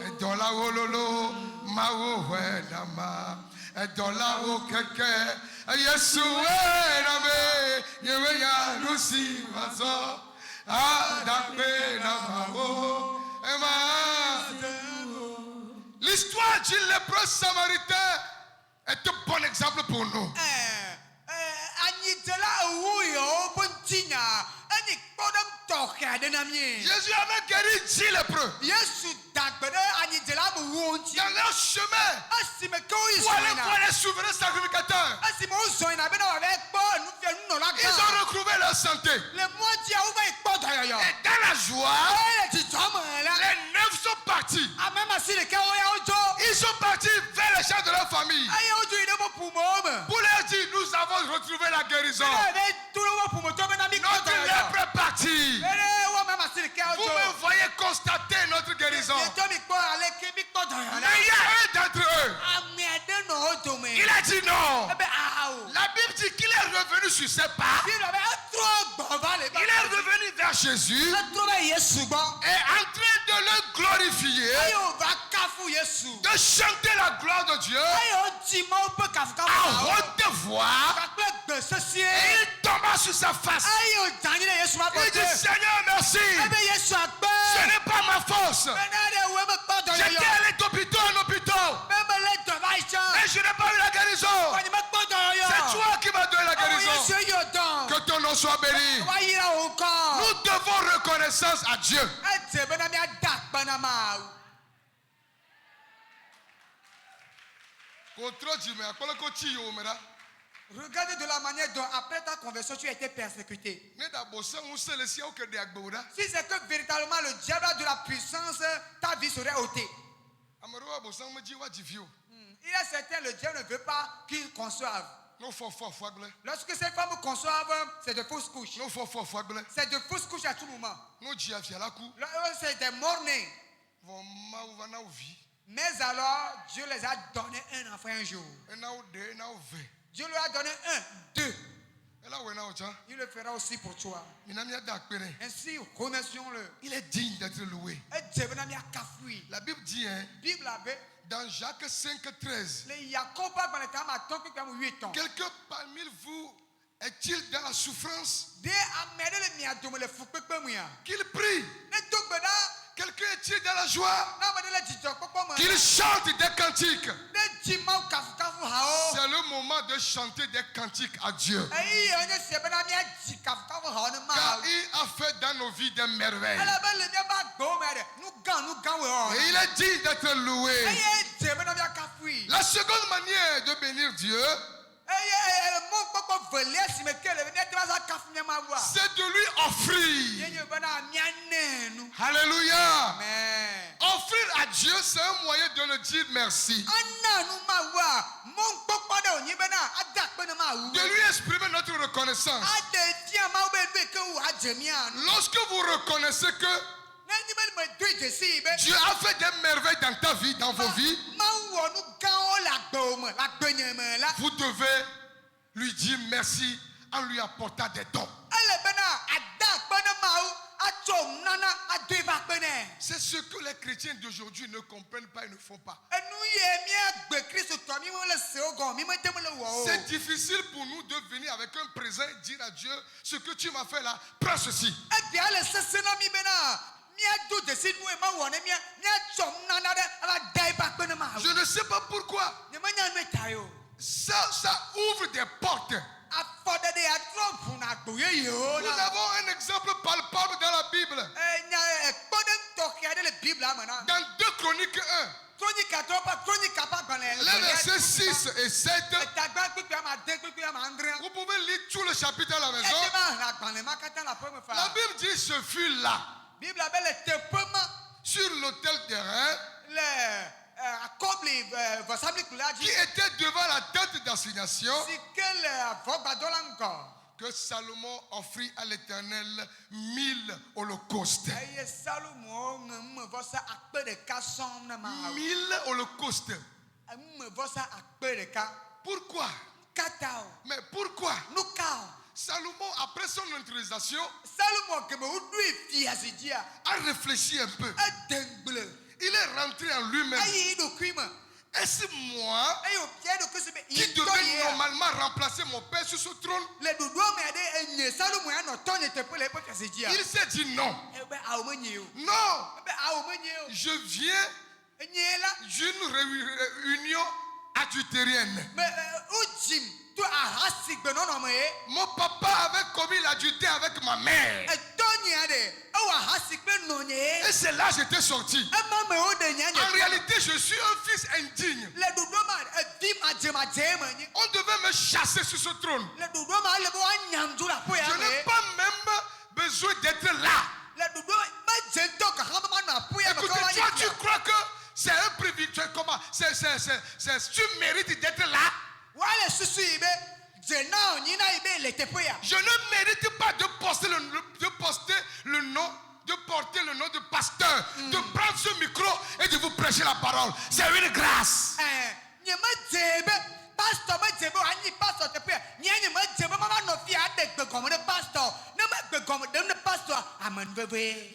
edola wololo mawe na ma edola wo keke Yesu na me yewe ya nusi maso adakpe na mawo ewaze. L'histoire du lépreux samaritain est un bon exemple pour nous. Jésus avait guéri 10 lépreux. Dans leur chemin, pour aller voir les souverains sacrificateurs, ils ont retrouvé leur santé. Et dans la joie, les 9 sont partis. Ils sont partis vers les champs de leur famille pour leur dire nous avons retrouvé la guérison. Notre lèpre est parti. Vous me voyez constater notre guérison. Mais il y a un d'entre eux. Il a dit non. La Bible dit qu'il est revenu sur ses pas. Il est revenu vers Jésus et en train de le glorifier, de chanter la gloire de Dieu à haute voix. Et il tomba sur sa face. Il dit Seigneur merci. Ce n'est pas ma force. J'étais allé d'hôpital en hôpital. Mais je n'ai pas eu la guérison. C'est toi qui m'as donné la guérison. Que ton nom soit béni. Nous devons reconnaissance à Dieu. Regardez de la manière dont après ta conversion tu as été persécuté. Si c'est que véritablement le diable a de la puissance, ta vie serait ôtée. Il est certain, le diable ne veut pas qu'il conçoive. Lorsque ces femmes conçoivent, c'est de fausses couches. C'est de fausses couches à tout moment. C'est des morts-nés. Mais alors, Dieu les a donné un enfant un jour. Dieu lui a donné un, deux. Il le fera aussi pour toi. Ainsi, remercions-le. Il est digne d'être loué. La Bible dit, dans Jacques 5:13, quelqu'un parmi vous est-il dans la souffrance? Qu'il prie. Quelqu'un est-il dans la joie? Qu'il chante des cantiques. C'est le moment de chanter des cantiques à Dieu. Car il a fait dans nos vies des merveilles. Et il est digne d'être loué. La seconde manière de bénir Dieu, c'est de lui offrir. Alléluia. Offrir à Dieu, c'est un moyen de le dire merci. De lui exprimer notre reconnaissance. Lorsque vous reconnaissez que Dieu a fait des merveilles dans ta vie, dans vos vies, vous devez lui dire merci en lui apportant des dons. C'est ce que les chrétiens d'aujourd'hui ne comprennent pas et ne font pas. C'est difficile pour nous de venir avec un présent et dire à Dieu, ce que tu m'as fait là, prends ceci. Je ne sais pas pourquoi. Ça ouvre des portes. Nous avons un exemple palpable dans la Bible. Dans 2 Chroniques 1, les versets 6 et 7, vous pouvez lire tout le chapitre à la maison. La Bible dit ce fut là, sur l'autel terrain, qui était devant la tente d'assignation, que Salomon offrit à l'Éternel 1000 holocaustes. 1000 holocaustes. Pourquoi? Mais pourquoi? Salomon, après son intronisation, a réfléchi un peu. Il est rentré en lui-même. Est-ce moi qui devais normalement remplacer mon père sur ce trône? Il s'est dit non. Non. Je viens d'une réunion adultérienne. Mon papa avait commis l'adultère avec ma mère. Et c'est là que j'étais sorti. En réalité, je suis un fils indigne. On devait me chasser sur ce trône. Je n'ai pas même besoin d'être là. Écoutez, toi, tu crois que c'est un privilège? Comment? Tu mérites d'être là? Je ne mérite pas de porter le nom de pasteur, de prendre ce micro et de vous prêcher la parole. C'est une grâce.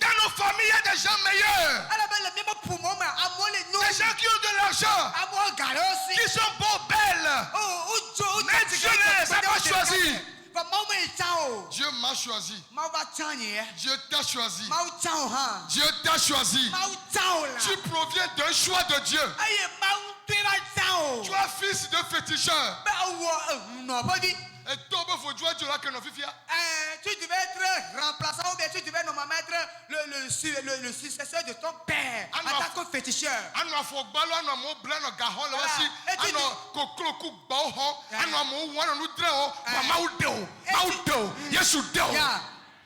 Dans nos familles, il y a des gens meilleurs. Des gens qui ont de l'argent, qui sont beaux, belles. Mais Dieu ne les a pas choisis. Dieu m'a choisi. Dieu t'a choisi. Dieu t'a choisi. Tu proviens d'un choix de Dieu. Tu es fils de féticheur. tu devais être remplaçant ou bien tu devais normalement être le successeur de ton père en tant que féticheur.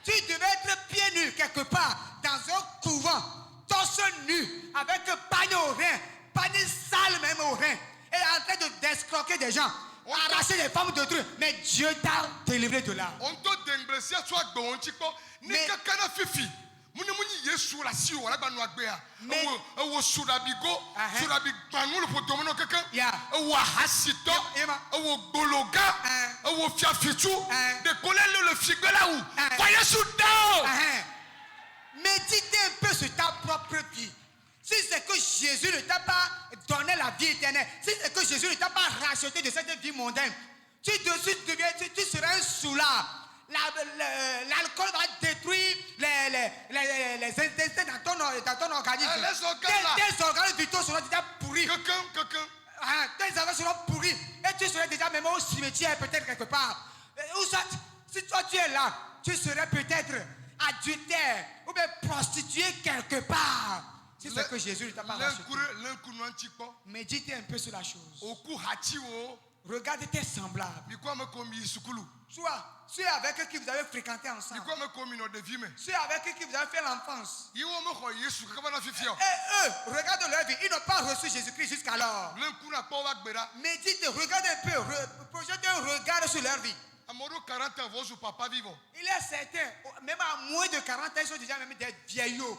Tu devais être pieds nus quelque part dans un couvent, torse nu, avec un panier au rein, panier sale même au rein, et en train d'escroquer des gens, arracher les femmes d'autrui. Mais Dieu t'a délivré de là. Méditez un peu sur ta propre vie. Si c'est que Jésus ne t'a pas donné la vie éternelle, si c'est que Jésus ne t'a pas racheté de cette vie mondaine, tu seras un soulard. L'alcool va détruire les intestins dans ton organisme. Tes organes vitaux seront déjà pourris. Tes organes seront pourris. Et tu serais déjà même au cimetière, peut-être quelque part. Ou soit, si toi tu es là, tu serais peut-être adultère ou bien prostitué quelque part. Si c'est que Jésus ne t'a pas racheté. Méditez un peu sur la chose. Regarde tes semblables. Soit ceux avec qui vous avez fréquenté ensemble. Ceux avec qui vous avez fait l'enfance. Et eux, regarde leur vie. Ils n'ont pas reçu Jésus-Christ jusqu'alors. Médite, regarde un peu. Projette un regard sur leur vie. Il est certain, même à moins de 40 ans, ils sont déjà même des vieillots.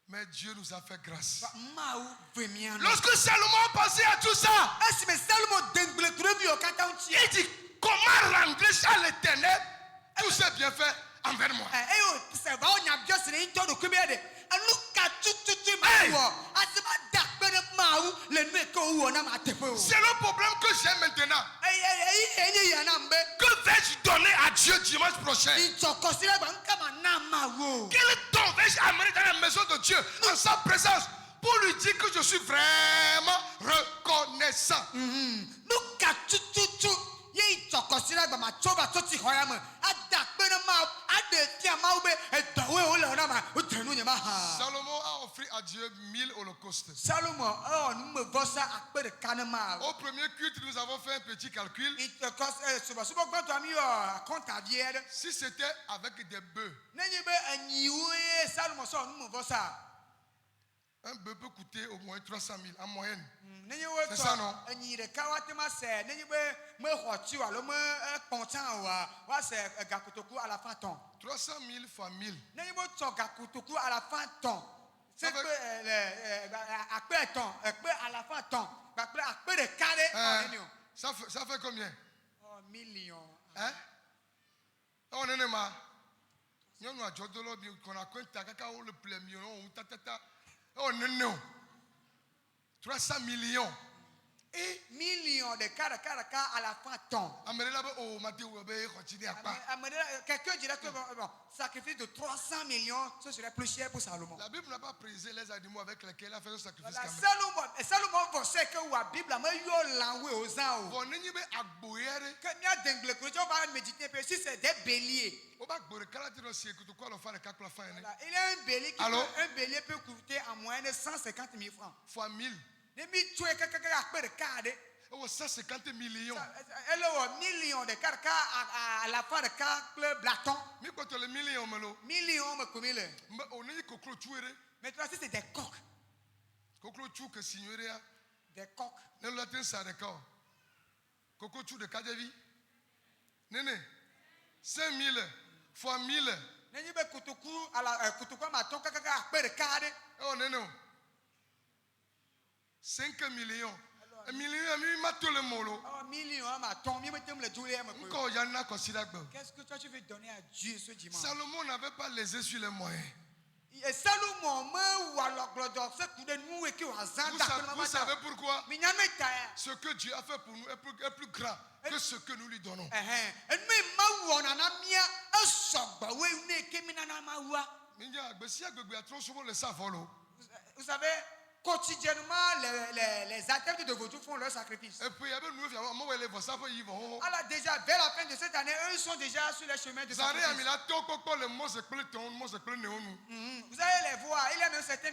Mais Dieu nous a fait grâce. Lorsque Salomon pensait à tout ça, il dit comment rendre à l'Éternel tous ses bienfaits envers moi. C'est le problème que j'ai maintenant. Que vais-je donner à Dieu dimanche prochain? Quel don vais-je amener dans la maison de Dieu en sa présence pour lui dire que je suis vraiment reconnaissant? Salomon a offert à Dieu 1000 holocaustes. Au premier culte, nous avons fait un petit calcul. Si c'était avec des bœufs, un bœuf peut coûter au moins 300 000 en moyenne. C'est ça, non? 300 000 fois 1000. Ça fait combien? Millions. Hein? On est ma. Nous avons dit qu'on a compté le premier. Oh non. 300 millions. Et millions de caracas à la fin ton. Quelqu'un dirait que bon, sacrifice de 300 millions, ce serait plus cher pour Salomon. La Bible n'a pas précisé les animaux avec lesquels il a fait ce sacrifice. Salomon sait que la Bible a mis l'envoi aux ans. Bon, il si c'est des béliers. Il y a un bélier peut coûter en moyenne 150 000 francs. Fois 1000. 150 millions. Elle a millions de caracas à la fin de calcul blaton. Mais quand les millions, millions, mais combien? Maintenant, si c'est des coqs. Des coqs. Ne l'attends ça d'accord. Coco chou de Kadevi. Néné. 5000 fois 1000. Néné be kutuku à la kutuku maton kaka à de cade. Oh néné. 5 millions. Un million, il m'a tout le molo. Oh million, maton, il m'a tout le doué. Qu'est-ce que toi tu veux donner à Dieu ce dimanche? Salomon n'avait pas les yeux sur les moyens. Et Salomon, vous savez pourquoi? Ce que Dieu a fait pour nous est plus grand que ce que nous lui donnons. Vous savez, quotidiennement, les adeptes de Vodou font leur sacrifice. Alors déjà, vers la fin de cette année, eux sont déjà sur les chemins de sacrifice. Vous allez les voir, il y a même certains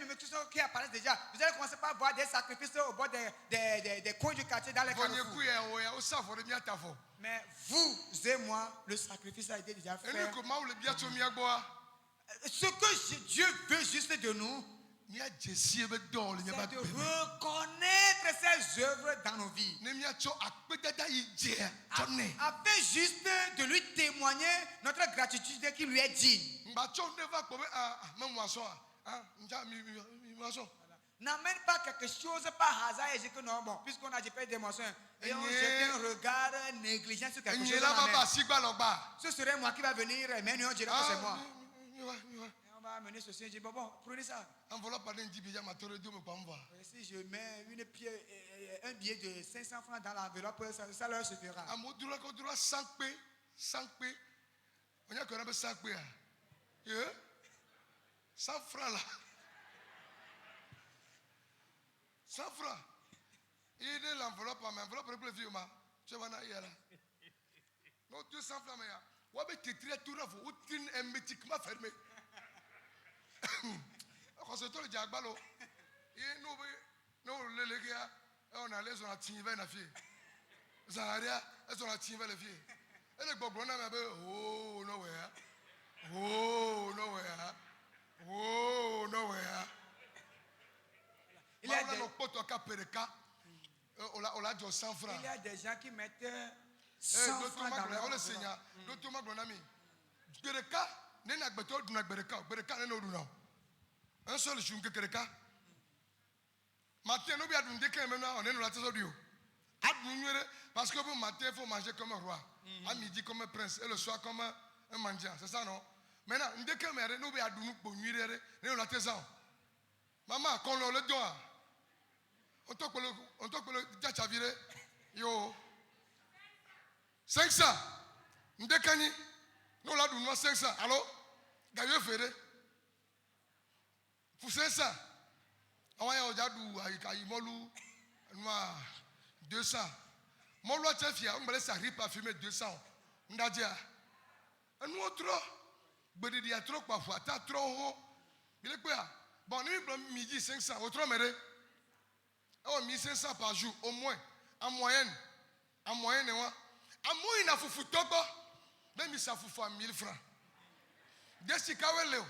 qui apparaissent déjà. Vous allez commencer par voir des sacrifices au bord des coins du quartier dans les carrefours. Mais vous et moi, le sacrifice a été déjà fait. Ce que Dieu veut juste de nous, c'est de reconnaître ses œuvres dans nos vies. Afin juste de lui témoigner notre gratitude qui lui est digne. N'amène pas quelque chose par hasard et dis que non, bon, puisqu'on a fait des moissons et on jette un regard négligent sur quelque chose. Ce serait moi qui va venir, mais nous on dirait que c'est moi. On va amener ceci, je dis bon, prenez ça. Si je mets un billet de 500 francs dans l'enveloppe, ça leur suffira. 100 francs là. 100 francs. Il est l'enveloppe, mais l'enveloppe est plus vieux. Tu vas y aller. Non, 200 francs, mais on va te tirer tout là, vous êtes hermétiquement fermé. Quand c'est toi le diabolo, et nous, les gars, on a les on a tiré vers la fille. Zaharia, on a tiré vers la fille. Et les bobons, oh, nowhere. Oh, nowhere. Oh, nowhere. Il y a des gens qui mettent 100 francs dans leur un seul jour que quelqu'un matin nous bien nous déclencher maintenant on est dans la tête du parce que pour matin il faut manger comme un roi, à midi comme un prince et le soir comme un mendiant, c'est ça non? Maintenant nous déclencher nous bien nous pour nuire nous dans la tête maman quand on le doit on toque le tchavire yo 500 nous déclencher nous là nous 500 allô gagne ferré pour 500 on va y aller molu 200 molu a fait on va laisser riz parfumé 200 on a dit nous trop il y a trop parfois t'as trop haut il est quoi bon nous midi 500 autrement mais on 1500 par jour au moins en moyenne il a foutu même ça fout 1000 francs dès que kawele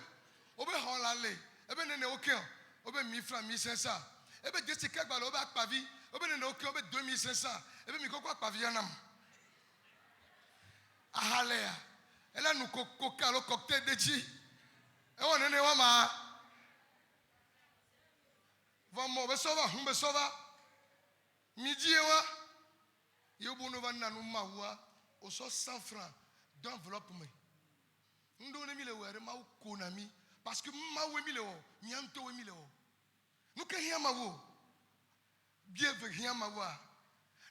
o be holale e be nene oke o be 1000 francs 1500 e be dès que gbalo o be akpavi o be nene oke o be 2500 e be mi koko akpavi yanam ahalea ela nu koka lo cocktail deji e won nene wa ma vamo be sova midi wa yobu no vanna nu mawa o so 100 francs d'enveloppe me ndo ne mi le were ma ko na mi parce que ma we mi le o nyanto we mi le o nous que hia ma wo bien ve hia ma wa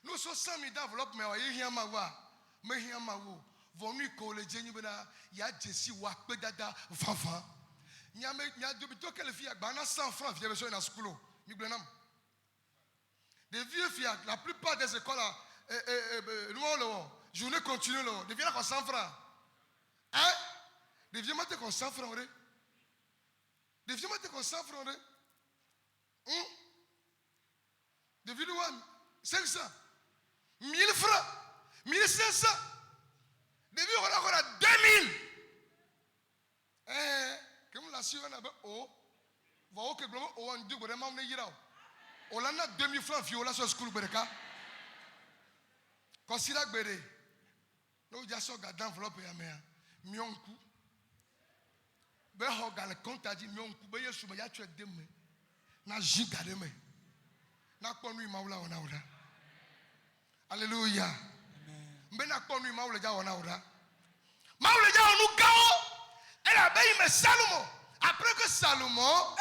nous so 100 000 d'enveloppe me o hia ma wa me hia ma wo vonu ko le jenyi bena ya jesi wa pe dada fanfan nya do bi to que le fi agba na 100 francs vie beso na school mi gbenam des vieux filles la plupart des écoles nous journée continue là devient à 100 francs hein des vieux matés qu'on 100 francs des vieux matés qu'on 100 francs des vieux 500 1000 francs 1500 des vieux on a 2000 comme la suivante on a oh va que globalement on dit que vraiment on est ira on a 2000 francs viola sur school bereka considère bere no jaso ga enveloppe ya me mionku be ho ga le compte di mionku be yesu me ya twa dem na jiga dem na kponu imawula ona ora hallelujah mbe na kponu imawula ja ona ora mawula ja onu gawo era be me Salomon après que Salomon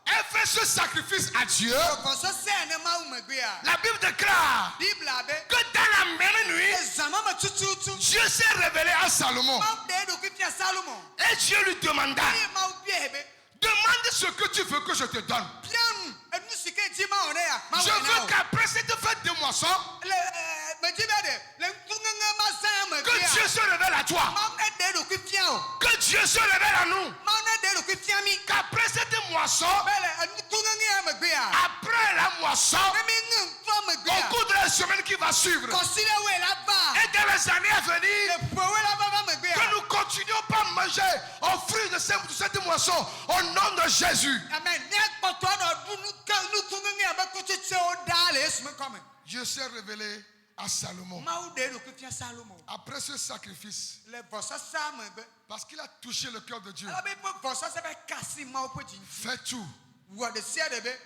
ait fait ce sacrifice à Dieu, la Bible déclare que dans la même nuit, Dieu s'est révélé à Salomon. Et Dieu lui demanda, demande ce que tu veux que je te donne. Je veux qu'après cette fête de moisson, que Dieu se révèle à toi. Que Dieu se révèle à nous. Qu'après cette moisson, après la moisson, au cours de la semaine qui va suivre, et dans les années à venir, que nous continuions pas à manger au fruit de cette moisson au nom de Jésus. Amen. Dieu s'est révélé à Salomon. Après ce sacrifice, parce qu'il a touché le cœur de Dieu, fais tout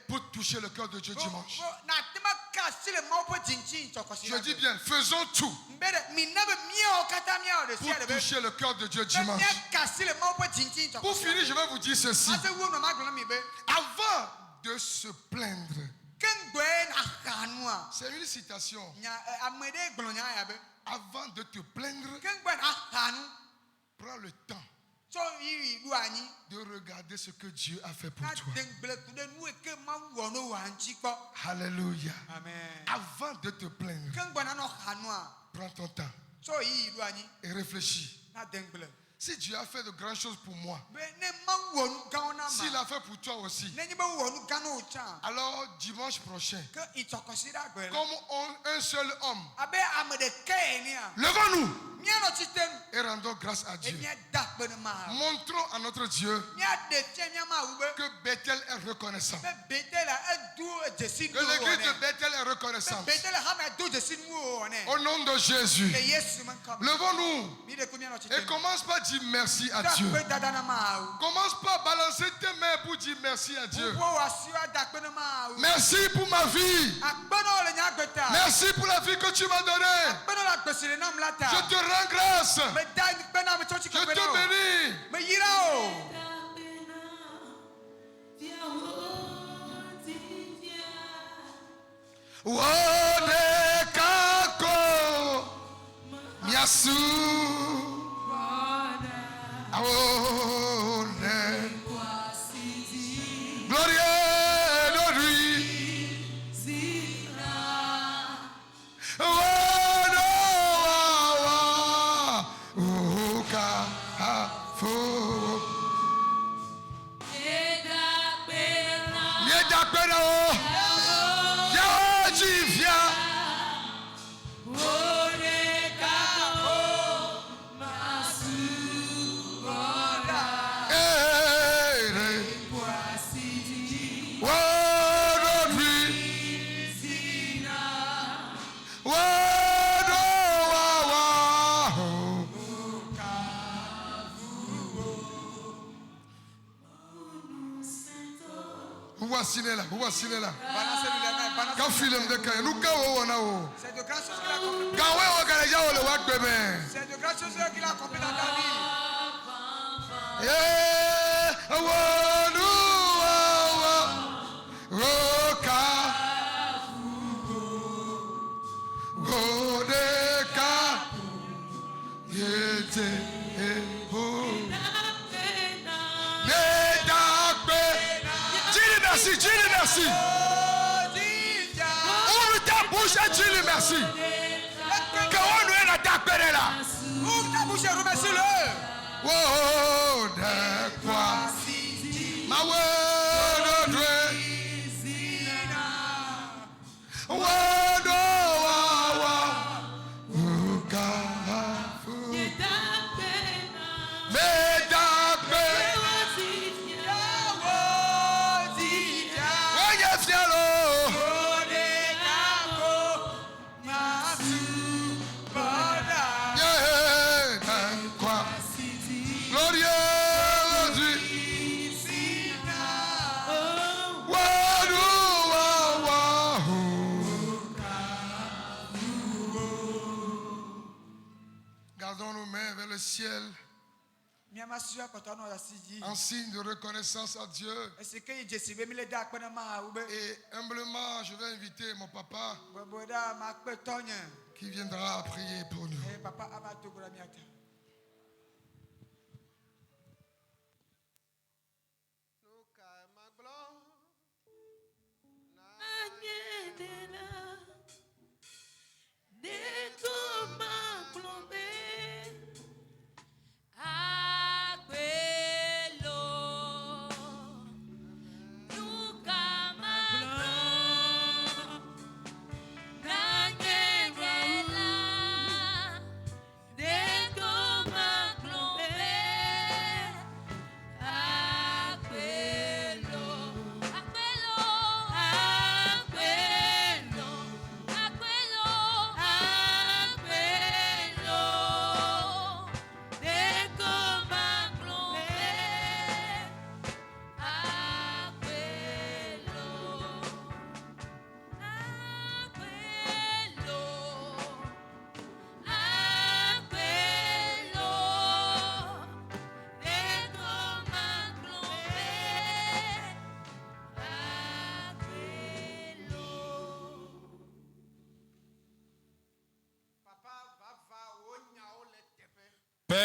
pour toucher le cœur de Dieu dimanche. Je dis bien, faisons tout pour toucher le cœur de Dieu dimanche. Pour finir, je vais vous dire ceci. Avant de se plaindre, c'est une citation. Avant de te plaindre, prends le temps de regarder ce que Dieu a fait pour toi. Alléluia. Amen. Avant de te plaindre, prends ton temps et réfléchis. Si Dieu a fait de grandes choses pour moi, s'il a fait pour toi aussi, alors dimanche prochain, comme un seul homme, levons-nous et rendons grâce à Dieu. Montrons à notre Dieu que Bethel est reconnaissant. Que l'église de Bethel est reconnaissante. Au nom de Jésus, levons-nous et commence par dire merci à Dieu. Commence par balancer tes mains pour dire merci à Dieu. Merci pour ma vie. Merci pour la vie que tu m'as donnée. Je te rends grâce. Je te bénis. Wodekako miasu awone gloria dori wono wa uka afo yeda pena o C'est de grâce qu'il a accompli dans ta vie. Dis-lui merci. Ouvre ta bouche et dis-lui merci. Quand on est là, ouvre ta bouche et remercie-le. Oh, de quoi? Ma word, ciel en signe de reconnaissance à Dieu. Et humblement, je vais inviter mon papa qui viendra prier pour nous.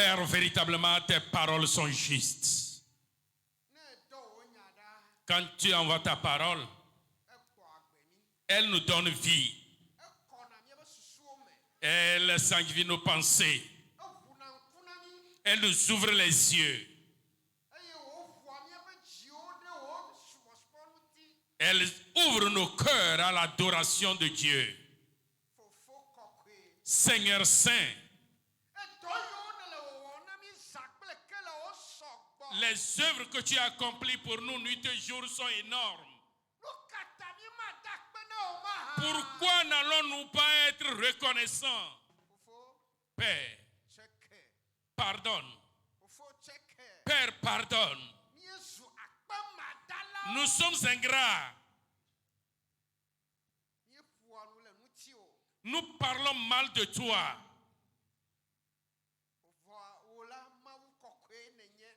Père, véritablement, tes paroles sont justes. Quand tu envoies ta parole, elle nous donne vie. Elle sanctifie nos pensées. Elle nous ouvre les yeux. Elle ouvre nos cœurs à l'adoration de Dieu. Seigneur Saint, les œuvres que tu as accomplies pour nous nuit et jour sont énormes. Pourquoi n'allons-nous pas être reconnaissants? Père, pardonne. Père, pardonne. Nous sommes ingrats. Nous parlons mal de toi.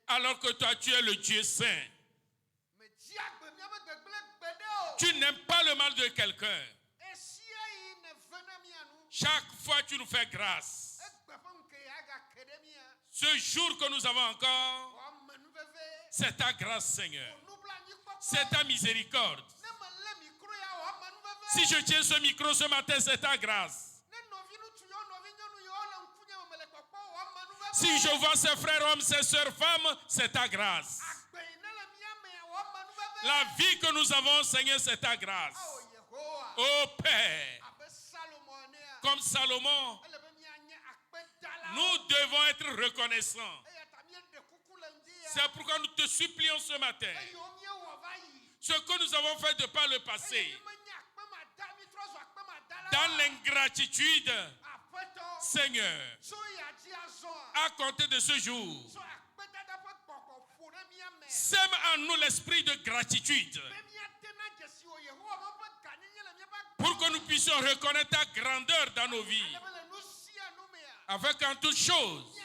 Alors que toi, tu es le Dieu saint. Tu n'aimes pas le mal de quelqu'un. Chaque fois, tu nous fais grâce. Ce jour que nous avons encore, c'est ta grâce, Seigneur. C'est ta miséricorde. Si je tiens ce micro ce matin, c'est ta grâce. Si je vois ces frères hommes, ces sœurs femmes, c'est ta grâce. La vie que nous avons, Seigneur, c'est ta grâce. Oh Père, comme Salomon, nous devons être reconnaissants. C'est pourquoi nous te supplions ce matin. Ce que nous avons fait de par le passé, dans l'ingratitude, Seigneur, à compter de ce jour, sème en nous l'esprit de gratitude pour que nous puissions reconnaître ta grandeur dans nos vies, afin qu'en toutes choses,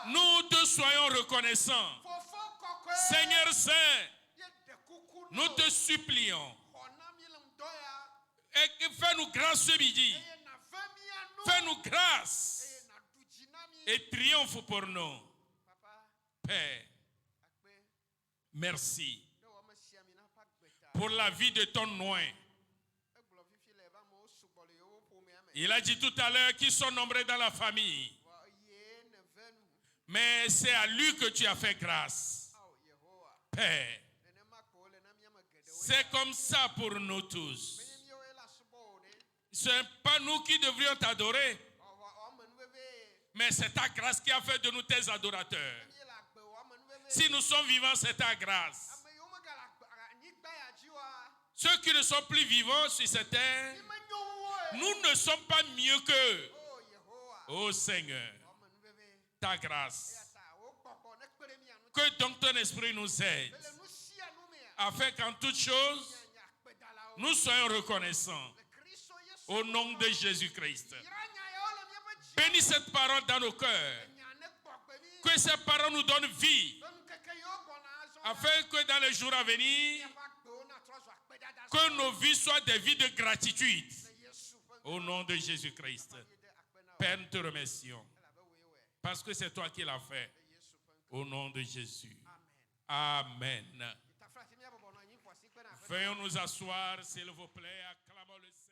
nous te soyons reconnaissants. Seigneur Saint, nous te supplions. Et fais-nous grâce ce midi. Fais-nous grâce et triomphe pour nous. Père, merci pour la vie de ton oint. Il a dit tout à l'heure qu'ils sont nombreux dans la famille. Mais c'est à lui que tu as fait grâce. Père, c'est comme ça pour nous tous. Ce n'est pas nous qui devrions t'adorer, mais c'est ta grâce qui a fait de nous tes adorateurs. Si nous sommes vivants, c'est ta grâce. Ceux qui ne sont plus vivants sur cette terre, nous ne sommes pas mieux qu'eux. Oh Seigneur, ta grâce. Que donc ton esprit nous aide, afin qu'en toutes choses, nous soyons reconnaissants. Au nom de Jésus-Christ. Bénis cette parole dans nos cœurs. Que cette parole nous donne vie. Afin que dans les jours à venir, que nos vies soient des vies de gratitude. Au nom de Jésus-Christ. Père, nous te remercions. Parce que c'est toi qui l'as fait. Au nom de Jésus. Amen. Veuillons nous asseoir, s'il vous plaît. Acclamons le Seigneur.